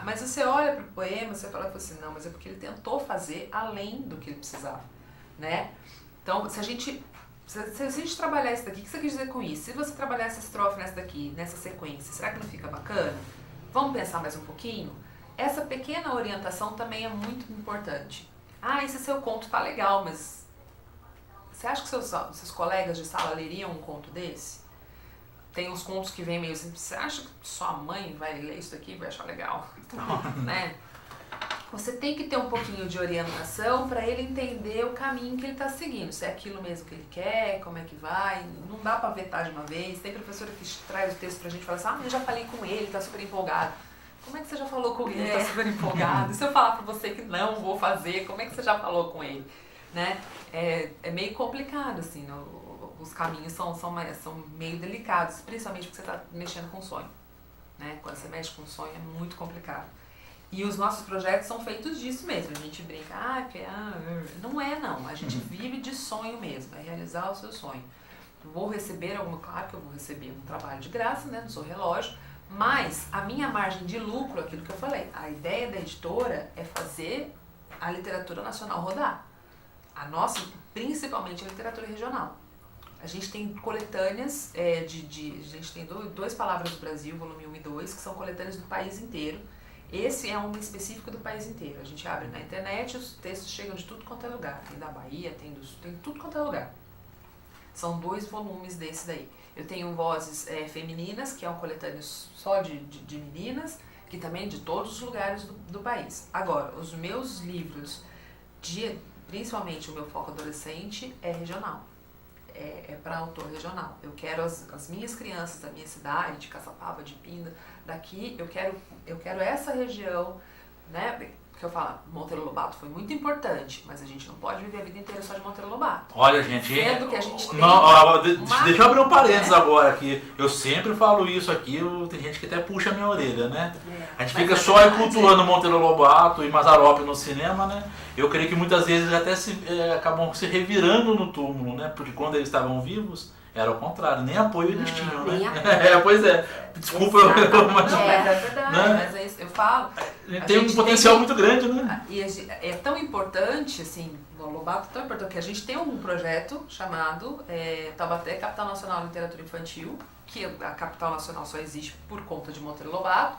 Mas você olha para o poema, você fala assim, não, mas é porque ele tentou fazer além do que ele precisava, né? Então, se a gente trabalhar isso daqui, o que você quer dizer com isso? Se você trabalhar essa estrofe nessa daqui, nessa sequência, será que não fica bacana? Vamos pensar mais um pouquinho? Essa pequena orientação também é muito importante. Esse seu conto tá legal, mas você acha que seus colegas de sala leriam um conto desse? Tem uns contos que vem meio assim, você acha que sua mãe vai ler isso daqui e vai achar legal? Né? Você tem que ter um pouquinho de orientação para ele entender o caminho que ele está seguindo. Se é aquilo mesmo que ele quer, como é que vai. Não dá para vetar de uma vez. Tem professora que traz o texto pra gente e fala assim, eu já falei com ele, tá super empolgado. Como é que você já falou com ele, tá super empolgado? E se eu falar para você que não vou fazer, como é que você já falou com ele? Né? É meio complicado, assim, os caminhos são meio delicados, principalmente porque você está mexendo com sonho. Né? Quando você mexe com sonho é muito complicado. E os nossos projetos são feitos disso mesmo. A gente brinca, não é não. A gente vive de sonho mesmo, é realizar o seu sonho. Vou receber claro que eu vou receber um trabalho de graça, né? Não sou relógio, mas a minha margem de lucro, aquilo que eu falei, a ideia da editora é fazer a literatura nacional rodar. A nossa, principalmente a literatura regional. A gente tem coletâneas, a gente tem 2 Palavras do Brasil, volume 1 e 2, que são coletâneas do país inteiro. Esse é um específico do país inteiro. A gente abre na internet, os textos chegam de tudo quanto é lugar. Tem da Bahia, tem tudo quanto é lugar. São 2 volumes desse daí. Eu tenho Vozes Femininas, que é um coletâneo só de meninas, que também é de todos os lugares do país. Agora, os meus livros, principalmente o meu foco adolescente, é regional. É para autor regional. Eu quero as minhas crianças da minha cidade, de Caçapava, de Pinda, daqui, eu quero essa região, né? Que eu falo, Monteiro Lobato foi muito importante, mas a gente não pode viver a vida inteira só de Monteiro Lobato.
Olha, gente,
sendo que a gente tem
deixa eu abrir um parênteses agora aqui. Eu sempre falo isso aqui, tem gente que até puxa a minha orelha, né? A gente fica só aí cultuando Monteiro Lobato e Mazzaropi no cinema, né? Eu creio que muitas vezes até acabam se revirando no túmulo, né? Porque quando eles estavam vivos, era o contrário, nem apoio eles tinham, né? Pois é. Desculpa,
mas é verdade, né? Mas é isso, eu falo.
Tem um potencial muito grande, né?
E é tão importante, assim, no Lobato é tão importante que a gente tem um projeto chamado Taubaté Capital Nacional de Literatura Infantil, que a Capital Nacional só existe por conta de Monteiro Lobato,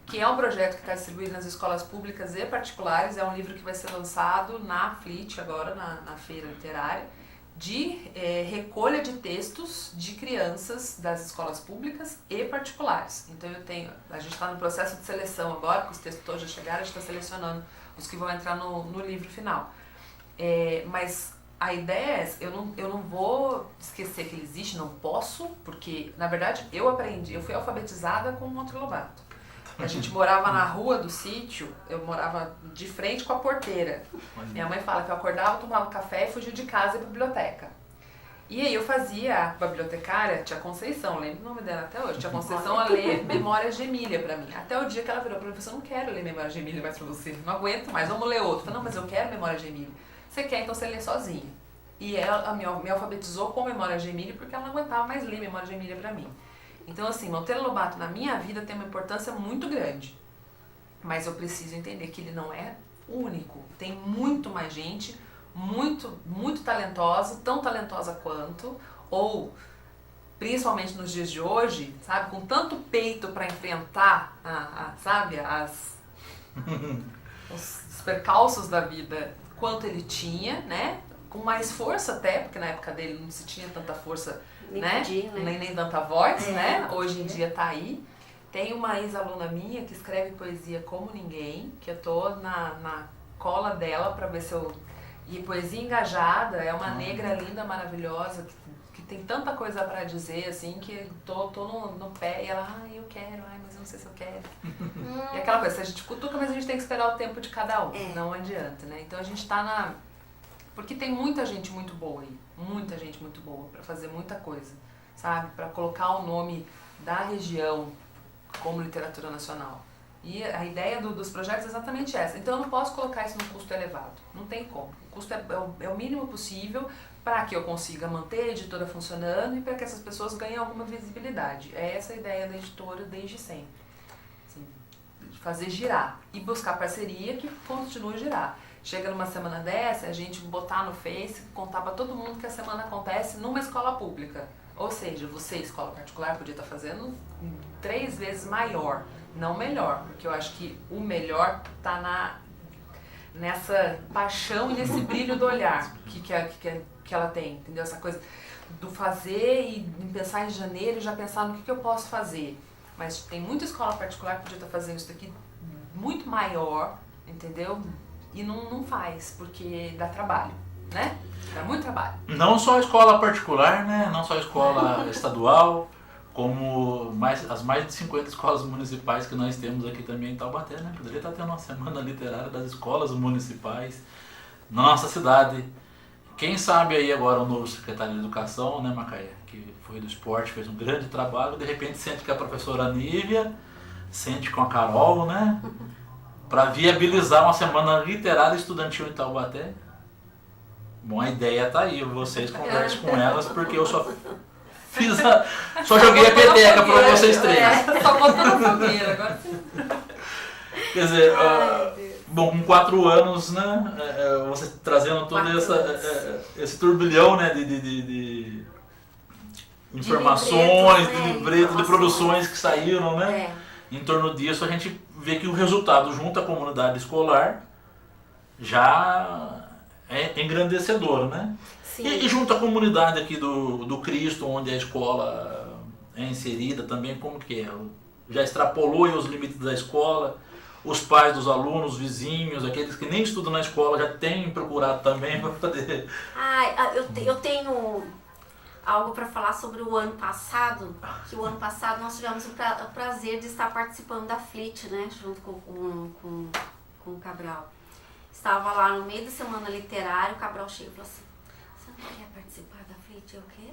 que é um projeto que está distribuído nas escolas públicas e particulares. É um livro que vai ser lançado na FLIT agora, na Feira Literária, de recolha de textos de crianças das escolas públicas e particulares. Então a gente está no processo de seleção agora, que os textos todos já chegaram, a gente está selecionando os que vão entrar no livro final. Mas a ideia é, eu não vou esquecer que ele existe, não posso, porque na verdade eu fui alfabetizada com o Monteiro Lobato. A gente morava na rua do sítio, eu morava de frente com a porteira. Minha mãe fala que eu acordava, tomava café e fugia de casa e ia pra biblioteca. E aí eu fazia a bibliotecária, tia Conceição, lembro o nome dela até hoje, tia Conceição a ler Memórias de Emília pra mim. Até o dia que ela virou pra mim e falou, eu não quero ler Memórias de Emília mais pra você, não aguento mais, vamos ler outro. Eu falei, não, mas eu quero Memórias de Emília. Você quer, então você lê sozinha. E ela me alfabetizou com Memórias de Emília porque ela não aguentava mais ler Memórias de Emília pra mim. Então, assim, Monteiro Lobato na minha vida tem uma importância muito grande. Mas eu preciso entender que ele não é único. Tem muito mais gente, muito, muito talentosa, tão talentosa quanto, ou, principalmente nos dias de hoje, sabe, com tanto peito para enfrentar, sabe, os percalços da vida quanto ele tinha, né? Com mais força até, porque na época dele não se tinha tanta força, nem tanta voz, né? Hoje em dia tá aí. Tem uma ex-aluna minha que escreve poesia como ninguém, que eu tô na cola dela pra ver se eu... E poesia engajada, é uma negra linda, maravilhosa, que tem tanta coisa pra dizer, assim, que tô no pé e ela, eu quero, mas eu não sei se eu quero. E aquela coisa, a gente cutuca, mas a gente tem que esperar o tempo de cada um, não adianta, né? Então a gente tá Porque tem muita gente muito boa aí, muita gente muito boa pra fazer muita coisa, sabe? Pra colocar o nome da região como literatura nacional. E a ideia dos projetos é exatamente essa. Então eu não posso colocar isso num custo elevado, não tem como. O custo é o mínimo possível para que eu consiga manter a editora funcionando e para que essas pessoas ganhem alguma visibilidade. É essa a ideia da editora desde sempre. Assim, fazer girar e buscar parceria que continue a girar. Chega numa semana dessa, a gente botar no Face, contar para todo mundo que a semana acontece numa escola pública. Ou seja, você, escola particular, podia estar fazendo 3 vezes maior, não melhor, porque eu acho que o melhor está nessa paixão e nesse brilho do olhar que ela tem, entendeu? Essa coisa do fazer e pensar em janeiro e já pensar no que eu posso fazer. Mas tem muita escola particular que podia estar fazendo isso daqui muito maior, entendeu? E não faz, porque dá trabalho, né? Dá muito trabalho.
Não só a escola particular, né? Não só a escola estadual, como as mais de 50 escolas municipais que nós temos aqui também em Taubaté, né? Poderia estar tendo uma semana literária das escolas municipais na nossa cidade. Quem sabe aí agora o novo secretário de Educação, né, Macaé, que foi do esporte, fez um grande trabalho, de repente sente que a professora Nívia, sente com a Carol, né? Para viabilizar uma semana literária estudantil em Taubaté. Bom, a ideia tá aí, vocês conversem com elas, porque eu só joguei a peteca para vocês três.
Só botou na fogueira, agora sim.
Quer dizer, bom, com 4 anos, né, você trazendo todo esse turbilhão, né, de informações, de livretos, de produções que saíram, né? Em torno disso a gente vê que o resultado junto à comunidade escolar já é engrandecedor, né? E junto à comunidade aqui do Cristo, onde a escola é inserida também, como que é? Já extrapolou os limites da escola, os pais dos alunos, os vizinhos, aqueles que nem estudam na escola já têm procurado também para poder...
Eu tenho algo para falar sobre o ano passado, que o ano passado nós tivemos o prazer de estar participando da FLIT, né, junto com o Cabral. Estava lá no meio da semana literária, o Cabral chegou e falou assim, você não quer participar da FLIT? Eu o quê?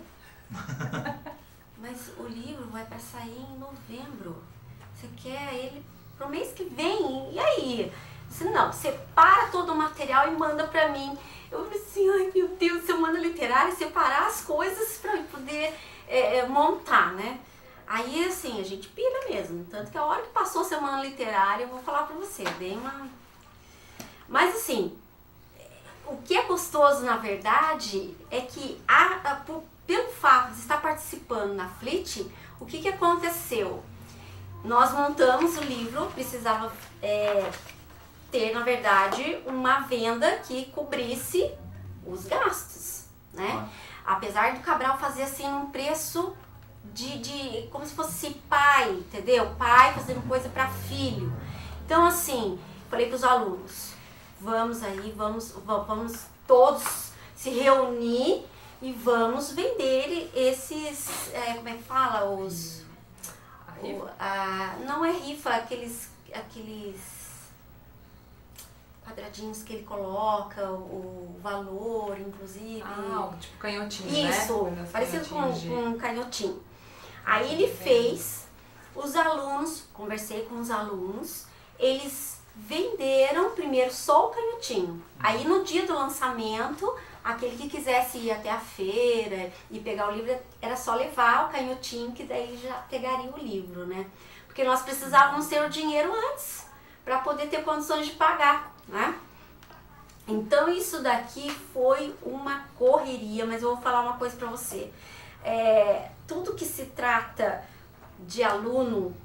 Mas o livro vai para sair em novembro. Você quer ele pro mês que vem? E aí? Eu disse, não, separa todo o material e manda para mim. Eu falei assim, ai meu Deus, semana literária, separar as coisas para poder montar, né? Aí, assim, a gente pira mesmo. Tanto que a hora que passou a semana literária, eu vou falar pra você, dei uma... Mas, assim, o que é gostoso, na verdade, é que pelo fato de estar participando na FLIT, o que aconteceu? Nós montamos o livro, precisava ter, na verdade, uma venda que cobrisse os gastos, né? Apesar do Cabral fazer, assim, um preço de como se fosse pai, entendeu? Pai fazendo coisa para filho. Então, assim, falei para os alunos, vamos todos se reunir e vamos vender esses, como é que fala? Não é rifa, aqueles quadradinhos que ele coloca, o valor, inclusive.
Tipo canhotinho,
isso,
né?
Parecido com um canhotinho. Aí ele fez, os alunos, conversei com os alunos, eles venderam primeiro só o canhotinho. Aí no dia do lançamento, aquele que quisesse ir até a feira e pegar o livro, era só levar o canhotinho, que daí já pegaria o livro, né? Porque nós precisávamos ter o dinheiro antes, para poder ter condições de pagar, né? Então isso daqui foi uma correria, mas eu vou falar uma coisa para você. Tudo que se trata de aluno,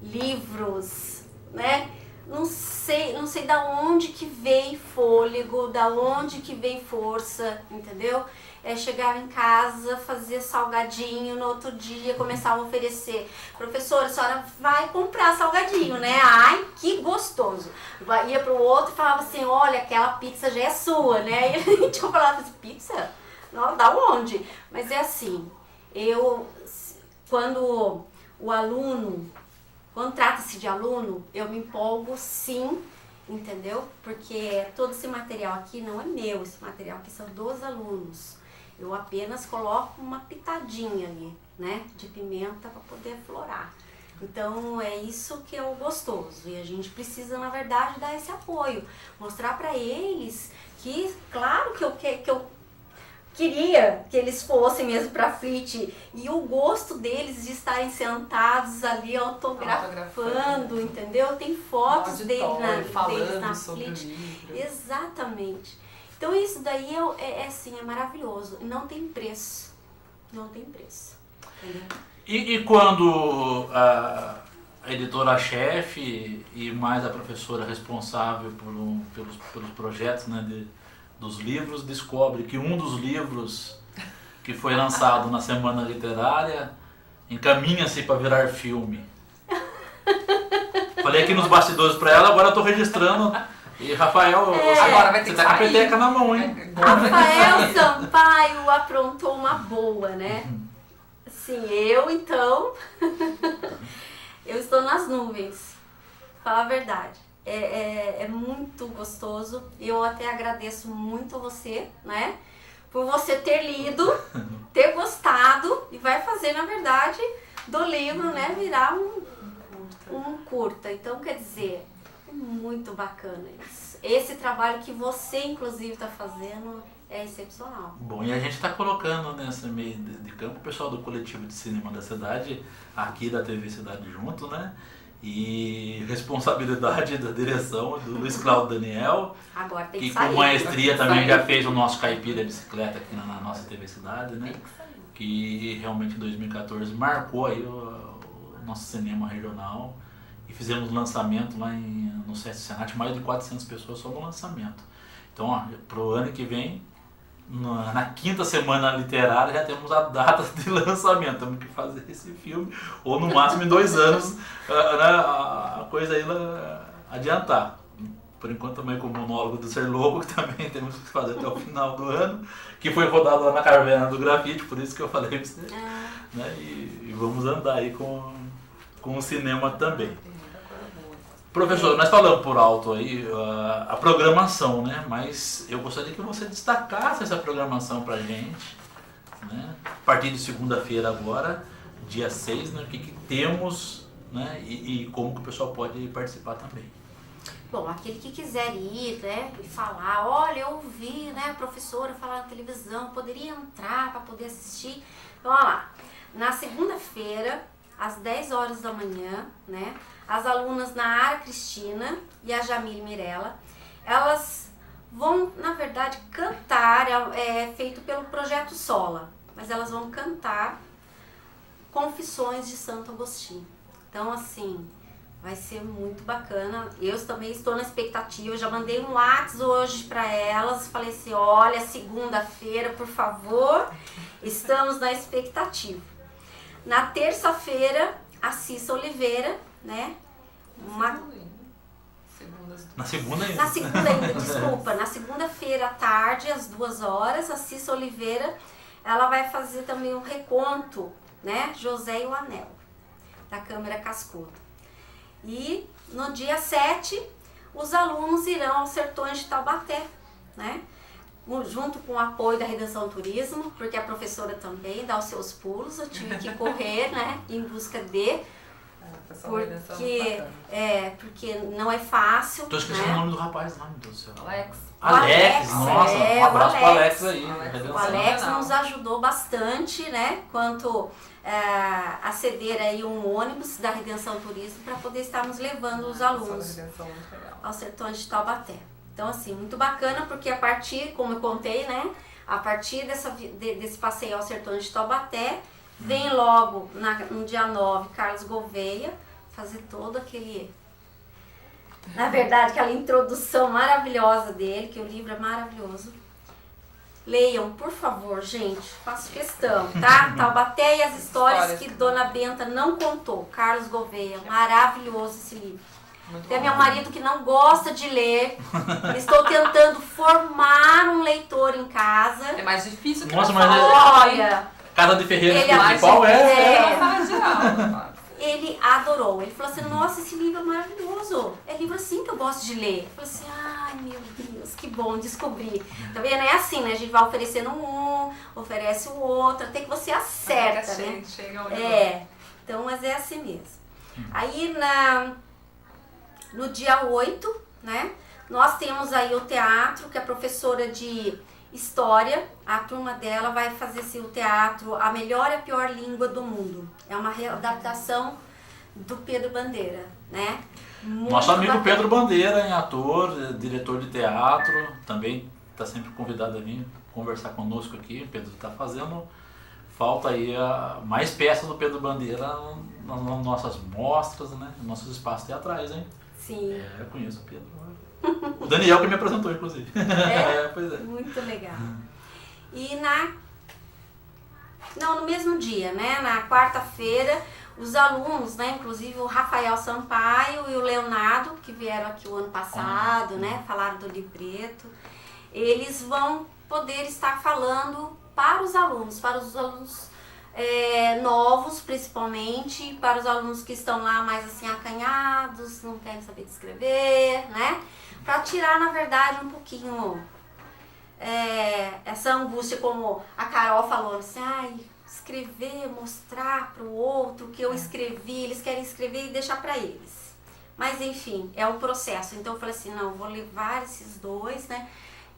livros, né? Não sei da onde que vem fôlego, da onde que vem força, entendeu? Chegava em casa, fazia salgadinho, no outro dia começava a oferecer. Professora, a senhora vai comprar salgadinho, né? Ai, que gostoso. Ia pro outro e falava assim, olha, aquela pizza já é sua, né? E a gente falava assim, pizza? Não, da onde? Mas é assim, quando trata-se de aluno, eu me empolgo sim, entendeu? Porque todo esse material aqui não é meu, esse material aqui são dos alunos. Eu apenas coloco uma pitadinha ali, né, de pimenta para poder florar. Então é isso que é o gostoso e a gente precisa, na verdade, dar esse apoio, mostrar para eles que, claro que eu queria que eles fossem mesmo para a FLIT e o gosto deles de estarem sentados ali autografando, entendeu? Tem fotos deles na FLIT. Exatamente. Então isso daí assim, é maravilhoso. Não tem preço. Não tem preço. Entendeu?
E quando a editora-chefe e mais a professora responsável pelos projetos, né, dos livros, descobre que um dos livros que foi lançado na Semana Literária encaminha-se para virar filme. Falei aqui nos bastidores para ela, agora eu estou registrando. E Rafael,
agora vai ter
você tá com a peteca na mão, hein?
Rafael Sampaio aprontou uma boa, né? Sim, eu estou nas nuvens, falar a verdade. É muito gostoso. Eu até agradeço muito você, né? Por você ter lido, ter gostado e vai fazer, na verdade, do livro, né, virar um curta. Então, quer dizer, é muito bacana isso. Esse trabalho que você, inclusive, está fazendo é excepcional.
Bom, e a gente está colocando nesse meio de campo o pessoal do coletivo de cinema da cidade, aqui da TV Cidade junto, né? E responsabilidade da direção do Luiz Cláudio Daniel,
agora tem
que
sair,
com maestria também já fez o nosso Caipira Bicicleta aqui na nossa TV Cidade, né? Que realmente em 2014 marcou aí o nosso cinema regional e fizemos lançamento lá no Sesc Senat, mais de 400 pessoas só no lançamento. Então, ó, pro ano que vem, na quinta semana literária já temos a data de lançamento, temos que fazer esse filme, ou no máximo em 2 anos a coisa aí adiantar. Por enquanto também com o monólogo do Ser Louco, que também temos que fazer até o final do ano, que foi rodado lá na Caverna do Grafite, por isso que eu falei pra você, né? E vamos andar aí com o cinema também. Professor, nós falamos por alto aí a programação, né? Mas eu gostaria que você destacasse essa programação pra gente, né? A partir de segunda-feira agora, dia 6, né? O que temos, né? E como que o pessoal pode participar também.
Bom, aquele que quiser ir, né, e falar, olha, eu ouvi, né, a professora falar na televisão, poderia entrar para poder assistir. Então, olha lá, na segunda-feira, às 10 horas da manhã, né? As alunas Nara Cristina e a Jamile Mirella, elas vão, na verdade, cantar, é feito pelo Projeto Sola, mas elas vão cantar Confissões de Santo Agostinho. Então, assim, vai ser muito bacana. Eu também estou na expectativa, eu já mandei um WhatsApp hoje para elas, falei assim, olha, segunda-feira, por favor, estamos na expectativa. Na terça-feira, a Cissa Oliveira, né?
Na segunda ainda.
Na segunda ainda, desculpa. Na segunda-feira à tarde, às 2 horas, a Cissa Oliveira, ela vai fazer também um reconto, né? José e o Anel, da Câmara Cascudo. E no dia 7, os alunos irão aos Sertões de Taubaté, né? Junto com o apoio da Redenção Turismo, porque a professora também dá os seus pulos, eu tive que correr, né? Em busca de... Porque não é fácil.
Tô esquecendo, né? O nome do rapaz, meu Deus do céu.
Alex,
nossa, um abraço pro Alex aí.
O Alex nos ajudou bastante, né? Quanto a ceder aí um ônibus da Redenção Turismo para poder estarmos levando os alunos aos Sertões de Taubaté. Então, assim, muito bacana, porque a partir, como eu contei, né? A partir desse passeio aos Sertões de Taubaté, vem logo, no dia 9, Carlos Gouveia, fazer todo aquele... Na verdade, aquela introdução maravilhosa dele, que o livro é maravilhoso. Leiam, por favor, gente, faço questão, tá? Taubaté e as histórias que Dona Benta não contou. Carlos Gouveia, maravilhoso esse livro. Tem meu marido que não gosta de ler. Estou tentando formar um leitor em casa.
É mais difícil que
olha,
Casa de Ferreira
ele
de pau
ele adorou. Ele falou assim, nossa, esse livro é maravilhoso. É livro assim que eu gosto de ler. Eu falei assim, ai meu Deus, que bom, descobri. Tá vendo? É assim, né? A gente vai oferecendo um, oferece o outro, até que você acerta, né? Então, mas é assim mesmo. Aí no dia 8, né? Nós temos aí o teatro, que a professora de História, a turma dela vai fazer assim, o teatro A Melhor e a Pior Língua do Mundo. É uma readaptação do Pedro Bandeira, né?
Nosso amigo Pedro Bandeira, ator, diretor de teatro, também está sempre convidado a vir conversar conosco aqui. O Pedro está fazendo falta aí mais peças do Pedro Bandeira nas nossas mostras, né? Nos nossos espaços teatrais, hein?
Sim.
Eu conheço o Pedro. O Daniel que me apresentou, inclusive. Pois é.
Muito legal. E no mesmo dia, né? Na quarta-feira, os alunos, né? Inclusive o Rafael Sampaio e o Leonardo, que vieram aqui o ano passado, né? Falaram do livreto. Eles vão poder estar falando para os alunos novos, principalmente, para os alunos que estão lá mais assim acanhados, não querem saber de escrever, né? Para tirar, na verdade, um pouquinho essa angústia, como a Carol falou, assim, escrever, mostrar para o outro o que eu escrevi, eles querem escrever e deixar para eles. Mas, enfim, é um processo. Então, eu falei assim, não, vou levar esses dois, né?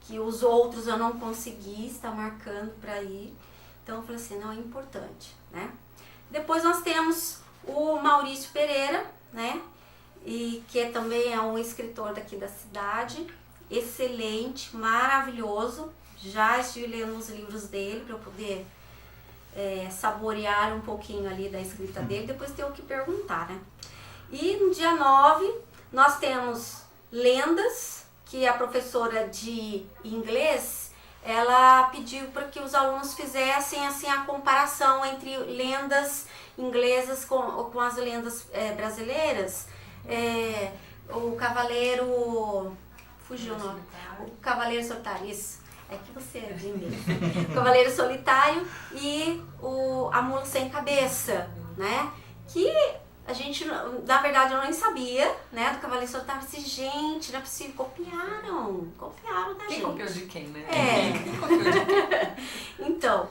Que os outros eu não consegui, está marcando para ir. Então, eu falei assim, não, é importante, né? Depois nós temos o Maurício Pereira, né? E que também é um escritor daqui da cidade, excelente, maravilhoso. Já estive lendo os livros dele para eu poder saborear um pouquinho ali da escrita dele, depois tenho que perguntar, né? E no dia 9, nós temos Lendas, que a professora de inglês, ela pediu para que os alunos fizessem assim a comparação entre lendas inglesas com as lendas brasileiras. O Cavaleiro... Fugiu o nome. O Cavaleiro Solitário, isso. É que você é de inglês. O Cavaleiro Solitário e a Mula Sem Cabeça, né? Que a gente, na verdade, eu nem sabia, né? Do Cavaleiro Solitário. Eu disse, gente, não é possível. Copiaram da gente.
Quem copiou de quem, né?
Quem copiou de quem? Então,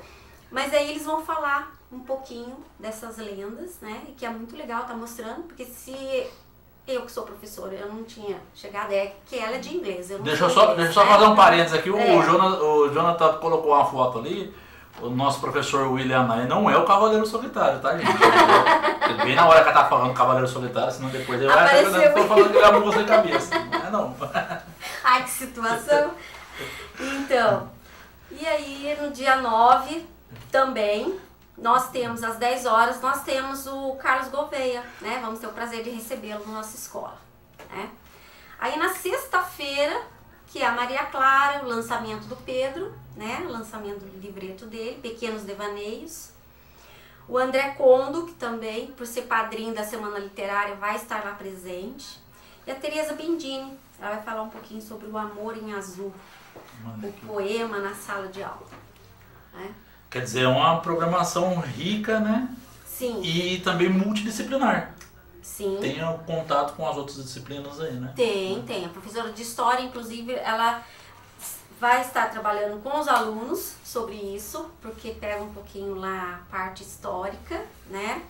mas aí eles vão falar um pouquinho dessas lendas, né? E que é muito legal, tá mostrando, porque se eu que sou professora, eu não tinha chegado, que ela é de inglês.
Deixa eu só fazer um parênteses aqui, o Jonathan colocou uma foto ali, o nosso professor William Nye não é o Cavaleiro Solitário, tá, gente? Ele bem na hora que ela tá falando Cavaleiro Solitário, senão depois ele vai estar falando que ele amou você cabeça. Não é não.
Ai, que situação. Então, e aí no dia 9 também, nós temos às 10 horas, nós temos o Carlos Gouveia, né? Vamos ter o prazer de recebê-lo na nossa escola, né? Aí na sexta-feira, que é a Maria Clara, o lançamento do Pedro, né? O lançamento do livreto dele, Pequenos Devaneios. O André Condo, que também, por ser padrinho da Semana Literária, vai estar lá presente. E a Tereza Bendini, ela vai falar um pouquinho sobre o Amor em Azul, o poema na sala de aula, né?
Quer dizer, é uma programação rica, né?
Sim.
E também multidisciplinar.
Sim.
Tem contato com as outras disciplinas aí, né?
Tem. A professora de História, inclusive, ela vai estar trabalhando com os alunos sobre isso, porque pega um pouquinho lá a parte histórica, né?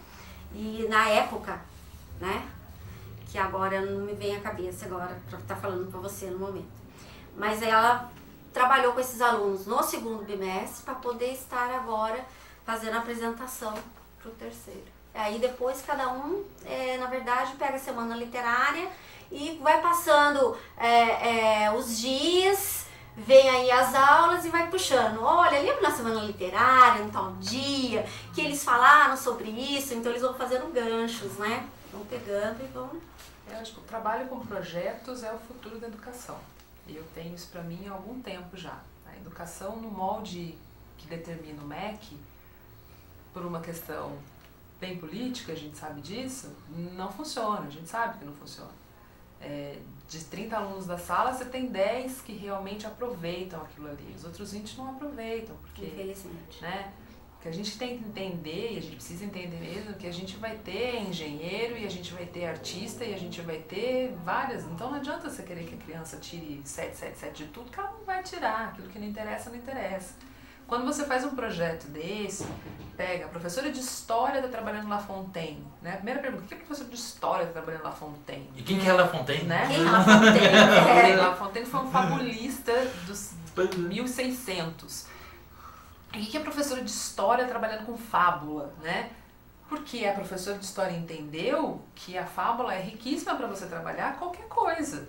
E na época, né? Que agora não me vem à cabeça agora para estar falando para você no momento. Mas ela trabalhou com esses alunos no segundo bimestre para poder estar agora fazendo a apresentação para o terceiro. Aí depois cada um, na verdade, pega a semana literária e vai passando os dias, vem aí as aulas e vai puxando. Olha, lembra na semana literária, no tal dia, que eles falaram sobre isso, então eles vão fazendo ganchos, né? Vão pegando e vão...
Eu acho que o trabalho com projetos é o futuro da educação. E eu tenho isso para mim há algum tempo já. A educação no molde que determina o MEC, por uma questão bem política, a gente sabe disso, não funciona, a gente sabe que não funciona. De 30 alunos da sala, você tem 10 que realmente aproveitam aquilo ali, os outros 20 não aproveitam, porque...
Infelizmente.
Né, que a gente tem que entender, e a gente precisa entender mesmo, que a gente vai ter engenheiro, e a gente vai ter artista, e a gente vai ter várias... Então não adianta você querer que a criança tire 7 de tudo, que ela não vai tirar, aquilo que não interessa, não interessa. Quando você faz um projeto desse, pega a professora de História está trabalhando na La Fontaine, né? Primeira pergunta, por que a professora de História está trabalhando na La Fontaine?
E quem que é La Fontaine?
Né?
Quem é La Fontaine?
La Fontaine foi um fabulista dos 1600. E o que a professora de História trabalhando com fábula, né? Porque a professora de História entendeu que a fábula é riquíssima para você trabalhar qualquer coisa,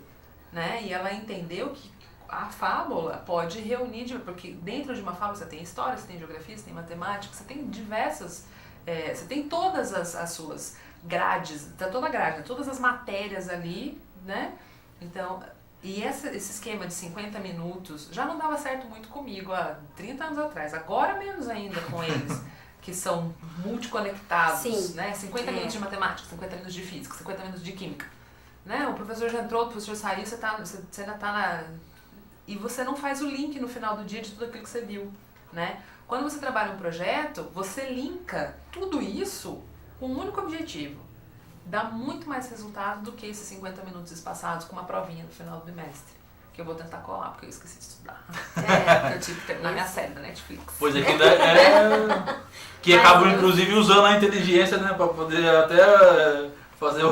né? E ela entendeu que a fábula pode reunir, porque dentro de uma fábula você tem história, você tem geografia, você tem matemática, você tem diversas, você tem todas as suas grades, toda a grade, todas as matérias ali, né? Então, e esse esquema de 50 minutos já não dava certo muito comigo há 30 anos atrás, agora menos ainda com eles, que são multiconectados,
Sim.
né? 50 minutos de matemática, 50 minutos de física, 50 minutos de química, né? O professor já entrou, o professor saiu, você ainda tá na... E você não faz o link no final do dia de tudo aquilo que você viu, né? Quando você trabalha um projeto, você linka tudo isso com um único objetivo. Dá muito mais resultado do que esses 50 minutos espaçados com uma provinha no final do bimestre. Que eu vou tentar colar, porque eu esqueci de estudar. Eu tive que terminar minha série da Netflix.
Pois é, que acabam inclusive usando a inteligência, né, para poder até fazer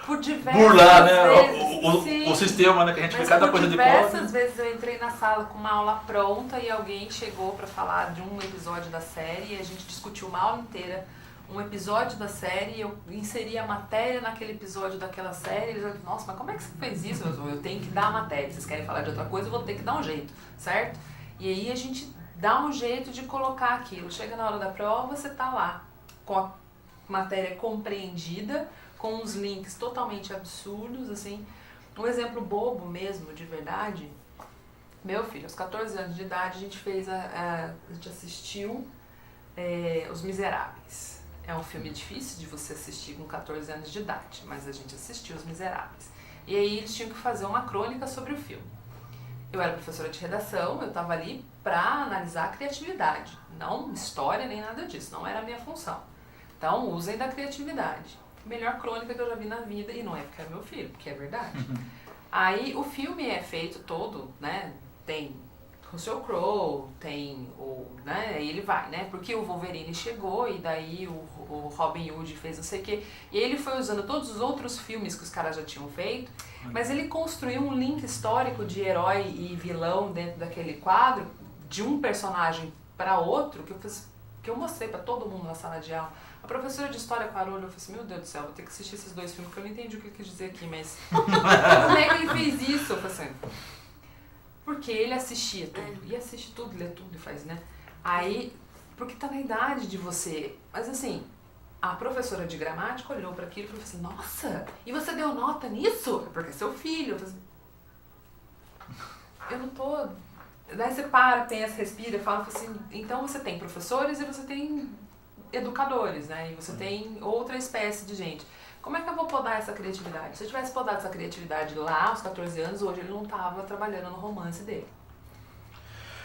Por diversas
burlar, né,
vezes,
o sistema, né, que a gente vê
mas
cada
por
coisa de
diversas vezes eu entrei na sala com uma aula pronta e alguém chegou para falar de um episódio da série e a gente discutiu uma aula inteira um episódio da série, eu inseri a matéria naquele episódio daquela série, eles falaram, nossa, mas como é que você fez isso? Eu tenho que dar a matéria, vocês querem falar de outra coisa, eu vou ter que dar um jeito, certo? E aí a gente dá um jeito de colocar aquilo, chega na hora da prova, você tá lá com a matéria compreendida, com uns links totalmente absurdos, assim. Um exemplo bobo mesmo, de verdade, meu filho, aos 14 anos de idade, a gente fez a gente assistiu Os Miseráveis. É um filme difícil de você assistir com 14 anos de idade, mas a gente assistiu Os Miseráveis. E aí eles tinham que fazer uma crônica sobre o filme. Eu era professora de redação, eu estava ali para analisar a criatividade, não história nem nada disso, não era a minha função. Então, usem da criatividade. Melhor crônica que eu já vi na vida, e não é porque é meu filho, porque é verdade. Aí o filme é feito todo, né, tem Russell Crowe, tem o, né, aí ele vai, né, porque o Wolverine chegou e daí o Robin Hood fez não sei o quê, e ele foi usando todos os outros filmes que os caras já tinham feito, mas ele construiu um link histórico de herói e vilão dentro daquele quadro, de um personagem para outro que eu mostrei para todo mundo na sala de aula. A professora de história parou e eu falei assim, meu Deus do céu, vou ter que assistir esses 2 filmes, porque eu não entendi o que ele quis dizer aqui, mas como é que ele fez isso? Eu falei assim, porque ele assistia tudo, e assiste tudo, lê tudo e faz, né? Aí, porque tá na idade de você, mas assim, a professora de gramática olhou para aquilo e falou assim, nossa, e você deu nota nisso? Porque é seu filho. Eu falei assim, eu não tô... Daí você para, pensa, respira, fala assim, então você tem professores e você tem educadores, né? E você tem outra espécie de gente. Como é que eu vou podar essa criatividade? Se eu tivesse podado essa criatividade lá aos 14 anos, hoje ele não estava trabalhando no romance dele.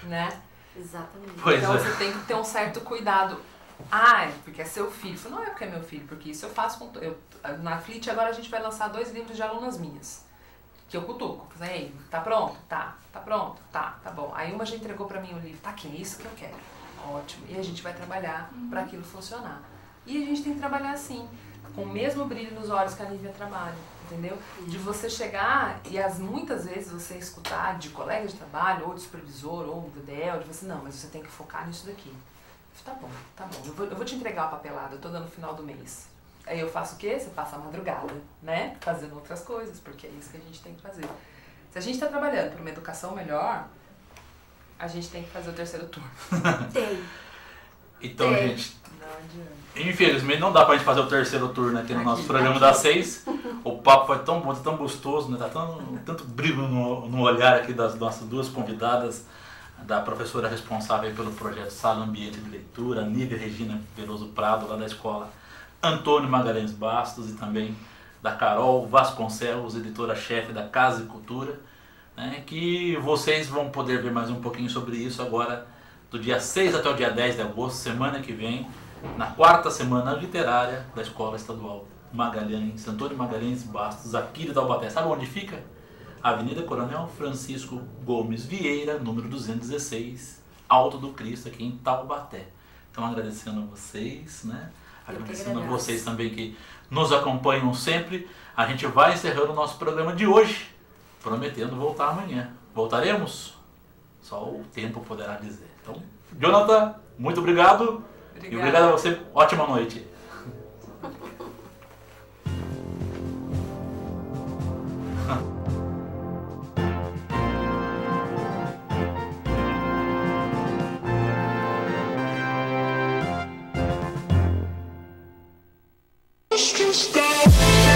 Né?
Exatamente.
Pois
então
é.
você tem que ter um certo cuidado. Ah, é porque é seu filho. Isso não é porque é meu filho, porque isso eu faço com... na Flit agora a gente vai lançar 2 livros de alunas minhas. Que eu cutuco. Ei, tá pronto? Tá pronto? Tá bom. Aí uma já entregou pra mim o livro. Tá aqui, é isso que eu quero. Ótimo. E a gente vai trabalhar pra aquilo funcionar. E a gente tem que trabalhar assim, com o mesmo brilho nos olhos que a Nívia trabalha, entendeu? De você chegar e muitas vezes você escutar de colega de trabalho, ou de supervisor, ou do DEL, de você, não, mas você tem que focar nisso daqui. Tá bom. Eu vou te entregar a papelada, eu tô dando no final do mês. Aí eu faço o quê? Você passa a madrugada, né? Fazendo outras coisas, porque é isso que a gente tem que fazer. Se a gente está trabalhando por uma educação melhor, a gente tem que fazer o 3º turno.
Tem.
Então,
Tem.
gente,
Não adianta.
infelizmente não dá pra gente fazer o 3º turno, né? Aqui no nosso programa das 6. O papo foi tão bom, tão gostoso, né? Tá tanto brilho no olhar aqui das nossas 2 convidadas, da professora responsável pelo projeto Sala Ambiente de Leitura, Nívia Regina Veloso Prado, lá da escola Antônio Magalhães Bastos, e também da Carol Vasconcelos, editora-chefe da Casa e Cultura, né, que vocês vão poder ver mais um pouquinho sobre isso agora, do dia 6 até o dia 10 de agosto, semana que vem, na 4ª semana literária da Escola Estadual Magalhães, Antônio Magalhães Bastos, aqui de Taubaté. Sabe onde fica? Avenida Coronel Francisco Gomes Vieira, número 216, Alto do Cristo, aqui em Taubaté. Então, agradecendo a vocês, né? Agradecendo a vocês também que nos acompanham sempre. A gente vai encerrando o nosso programa de hoje, prometendo voltar amanhã. Voltaremos? Só o tempo poderá dizer. Então, Jonathan, muito obrigado. E obrigado a você. Ótima noite.
Stop.